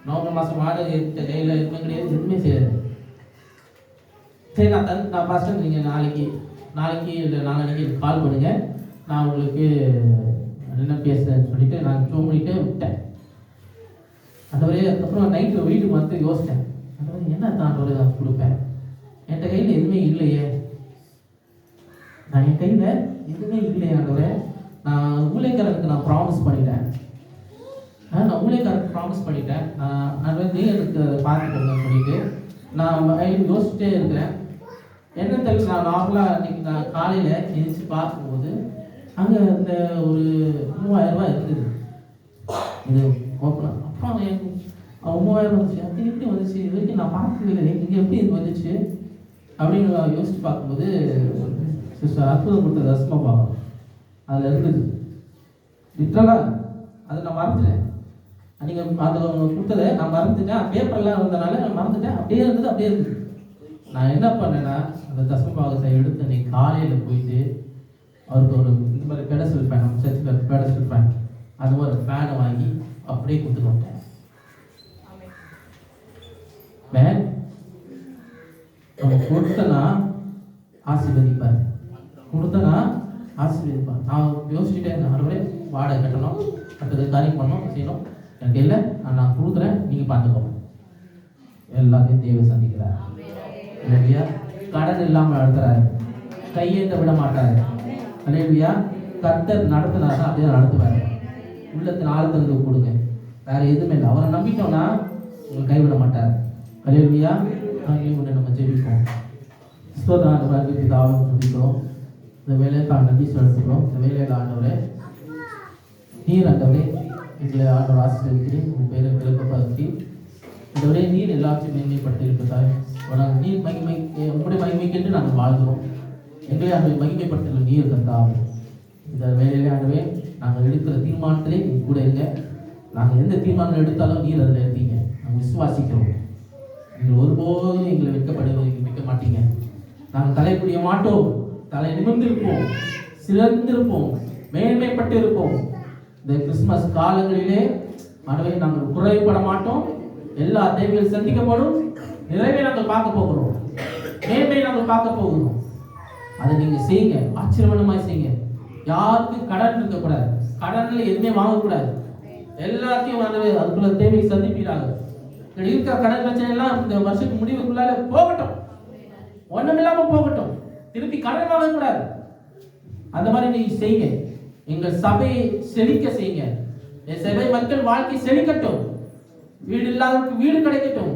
நவம்பர் மாதம் வாடகை கையில் எதுவுமே கிடையாது, எதுவுமே செய்யாது. சரி, நான் ஃபஸ்ட்டு நீங்கள் நாளைக்கு இல்லை நாளைக்கு கால் பண்ணுங்கள், நான் உங்களுக்கு என்ன பேசுகிறேன்னு சொல்லிட்டு நான் ஜோம் பண்ணிட்டு விட்டேன். ஆண்டவரே, அதுக்கப்புறம் நைட்டு வீட்டுக்கு வந்து யோசித்தேன், ஆண்டவரே என்ன ஆண்டவரே நான் கொடுப்பேன், என்கிட்ட கையில் எதுவுமே இல்லையே, நான் என் கையில் எதுவுமே இல்லையே ஆண்டவரே. நான் ஊழியக்காரனுக்கு நான் ப்ராமிஸ் பண்ணிட்டேன், நான் ஊழியக்காரனுக்கு ப்ராமிஸ் பண்ணிட்டேன், நான் வந்து எனக்கு பார்த்துக்கோங்கன்னு சொல்லிட்டு நான் யோசிச்சுட்டே இருக்கிறேன். என்ன தெரிஞ்சு நான் நார்மலாக அன்றைக்கி நான் காலையில் எழுந்திரிச்சு பார்க்கும்போது அங்கே இந்த ஒரு 3000 ரூபாய் இருக்குது. இது ஓப்பனாக அப்புறம் 3000 வந்துச்சு. அது எப்படி வந்துச்சு, இது வரைக்கும் நான் பார்க்கவே இல்லை, இங்கே எப்படி இது வந்துச்சு அப்படின்னு நான் யோசிச்சு பார்க்கும்போது சிஸ்டர் அற்புதம் கொடுத்த தசமா பார்க்கணும் அதில் இருந்தது. லிட்டரலாக அதை நான் மறந்துட்டேன். அன்றைக்கி அது கொடுத்ததை நான் மறந்துட்டேன். பேப்பர்லாம் இருந்ததுனால நான் மறந்துட்டேன். அப்படியே இருந்தது, அப்படியே இருந்தது. நான் என்ன பண்ணேன்னா, அந்த தசம பாகத்தை எடுத்து அன்றைக்கி காலையில் போயிட்டு அவருக்கு ஒரு இந்த மாதிரி பெடஸ்டல் ஃபேன், நம்ம சர்ச்சுக்கு பெடஸ்டல் ஃபேன், அது மாதிரி ஃபேனை வாங்கி அப்படியே கொடுத்துட்டு வந்தேன். மேன் நம்ம கொடுத்தனா ஆசீர்வதிப்பார், கொடுத்தனா ஆசீர்வதிப்பார். நான் யோசிச்சுட்டே இருந்தேன், மறுபடியும் வாடகை கட்டணும், அடுத்தது காரியம் பண்ணணும், செய்யணும், எனக்கு இல்லை, நான் கொடுக்குறேன், நீங்கள் பார்த்துக்கோங்க. எல்லாத்தையும் தேவை சந்திக்கிறார் இல்லையா? கடன் இல்லாமல் நடத்துறாரு, கையேந்த விட மாட்டாரு இல்லையா? கர்த்தர் நடத்தினாரு, அப்படியே நடத்துவார். உள்ளத்தின் ஆழத்திற்கு கொடுங்க, வேற எதுவுமே இல்லை. அவரை நம்பிட்டோம்னா உங்களை கைவிட மாட்டார். இல்லையா? அங்கேயும் ஒன்று நம்ம ஜெபிப்போம். ஸ்தோத்திரம் பிதாவை நம்பிக்கிறோம். இந்த வேலைக்கான நன்றி செலுத்துகிறோம். இந்த வேலையில் ஆண்டவரே நீர் ஆண்டவரே எங்களை ஆண்டவர் ஆசீர்வதிக்கிறேன். உங்கள் பேரை விளக்கப்படுத்தி ஆண்டவரே நீர் எல்லாத்தையும் மேன்மைப்படுத்தி இருப்பதாய் நீர் மகிமை, உங்களுடைய மகிமைக்கென்று நாங்கள் வாழ்கிறோம். எங்களை அந்த மகிமைப்படுத்தல நீர் தந்தாவே. இந்த வேலையிலே ஆண்டவே நாங்கள் எடுக்கிற தீர்மானத்திலே நீங்கள் கூட இருங்க. நாங்கள் எந்த தீர்மானம் எடுத்தாலும் நீர் அதில் இருப்பீங்க. நாங்கள் விசுவாசிக்கிறோம். நீங்கள் ஒருபோதும் எங்களை வைக்க மாட்டீங்க. நாங்கள் தலை புரிய மாட்டோம், தலை நிமிர்ந்திருப்போம், சிறந்திருப்போம், மேன்மைப்பட்டு இருப்போம். இந்த கிறிஸ்துமஸ் காலங்களிலே ஆண்டவே நாங்கள் குறைபட மாட்டோம். எல்லா தேவைகள் சந்திக்கப்படும், நிறைவே நாங்கள் பார்க்க போகிறோம், மேன்மையை நாங்கள் பார்க்க போகிறோம். அதை நீங்கள் செய்யுங்க, ஆச்சரியமாய் செய்யுங்க. யாருக்கும் கடன் இருக்கக்கூடாது, கடனில் எதுவுமே வாங்கக்கூடாது. எல்லாத்தையும் அதுக்குள்ள தேவையை சந்திப்பீராக. இருக்கிற கடன் பிரச்சனை எல்லாம் இந்த வருஷத்துக்கு முடிவுக்குள்ளால போகட்டும், ஒண்ணுமில்லாமல் போகட்டும். திருப்பி கடன் வாங்கக்கூடாது. அந்த மாதிரி நீங்க செய்யுங்க. எங்கள் சபையை செழிக்க செய்யுங்க. என் சபை மக்கள் வாழ்க்கை செழிக்கட்டும். வீடு இல்லாதவங்களுக்கு வீடு கிடைக்கட்டும்.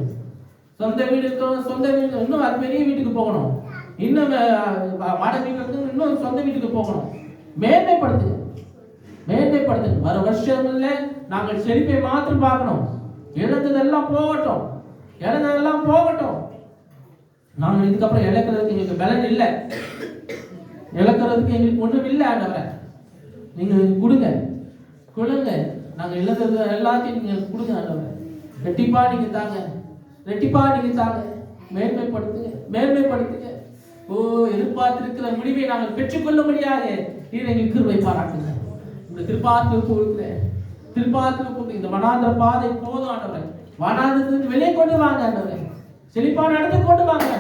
சொந்த வீடு இருக்கணும், சொந்த வீடு இன்னும் அது பெரிய வீட்டுக்கு போகணும். இன்னும் வாடகை வீட்டுக்கு இன்னும் சொந்த வீட்டுக்கு போகணும். மேன்மைப்படுத்துங்க, மேன்மைப்படுத்துங்க. வர வருஷங்கள்ல நாங்கள் செழிப்பை மாத்திரம் பார்க்கணும். இழந்ததெல்லாம் போகட்டும், இழந்ததெல்லாம் போகட்டும். நாங்கள் இதுக்கப்புறம் இழக்கிறதுக்கு எங்களுக்கு பலன் இல்லை, இழக்கிறதுக்கு எங்களுக்கு ஒன்றும் இல்லை. ஆண்டவரை நீங்கள் கொடுங்க, கொடுங்க. நாங்கள் இழந்தது எல்லாத்தையும் நீங்கள் கொடுங்க ஆண்டவரை. ரெட்டிப்பா நீங்க தாங்க, ரெட்டிப்பா நீங்க தாங்க. மேன்மைப்படுத்துங்க, மேன்மைப்படுத்துங்க. ஓ, எதிர்பார்த்திருக்கிற முடிவை நாங்கள் பெற்றுக்கொள்ள முடியாது. நீர் எங்களுக்கு கிருபை பாராட்டுங்க. இந்த திருப்பாத்திற்கு இந்த வனாந்திர பாதை போதும் ஆண்டவரை. வனாந்திரத்திலிருந்து வெளியே கொண்டு வாங்க ஆண்டவரை. செழிப்பான இடத்துக்கு கொண்டு வாங்க.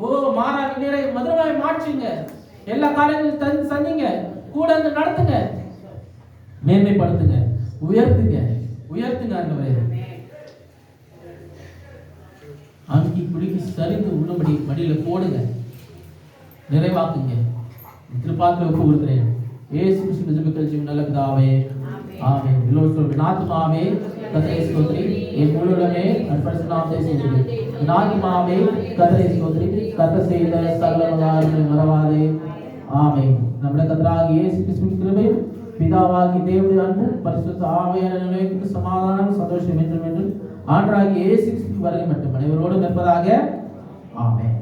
ஓ மாறாக நீரை மதுரமாய் மாற்றுங்க. எல்லா காரியங்களும் சந்திங்க, கூட வந்து நடத்துங்க, மேன்மைப்படுத்துங்க, உயர்த்துங்க ஆண்டவரே. அங்கி குடிக்கு சரிந்து உள்ளபடி மடியில போடுங்க, நிறைவாக்குங்க. திருப்பாத்துல ஒப்பு கொடுக்கிறேன். இயேசு கிறிஸ்து ஜெபங்கள் ஜீவன் நல்ல பிதாவே, ஆமென். எல்லோரும் சொல்லுங்க. ஆத்துமாவே கர்த்தரை ஸ்தோத்திரி, என் முழு உள்ளமே பரிசுத்த நாமத்தை ஸ்தோத்திரி. என் ஆத்துமாவே கர்த்தரை ஸ்தோத்திரி, கர்த்தர் செய்த சகல உபகாரங்களை மறவாதே. ஆமென். நம்முடைய கர்த்தராகிய இயேசு கிறிஸ்துவின் கிருபையும் பிதாவாகிய தேவனுடைய அன்பும் பரிசுத்த ஆவியானவரின் சமாதானம் சந்தோஷம் என்றும் ஆண்டவராகிய இயேசு கிறிஸ்துவின் வருகை மட்டும் அனைவரோடும் இருப்பதாக. ஆமென்.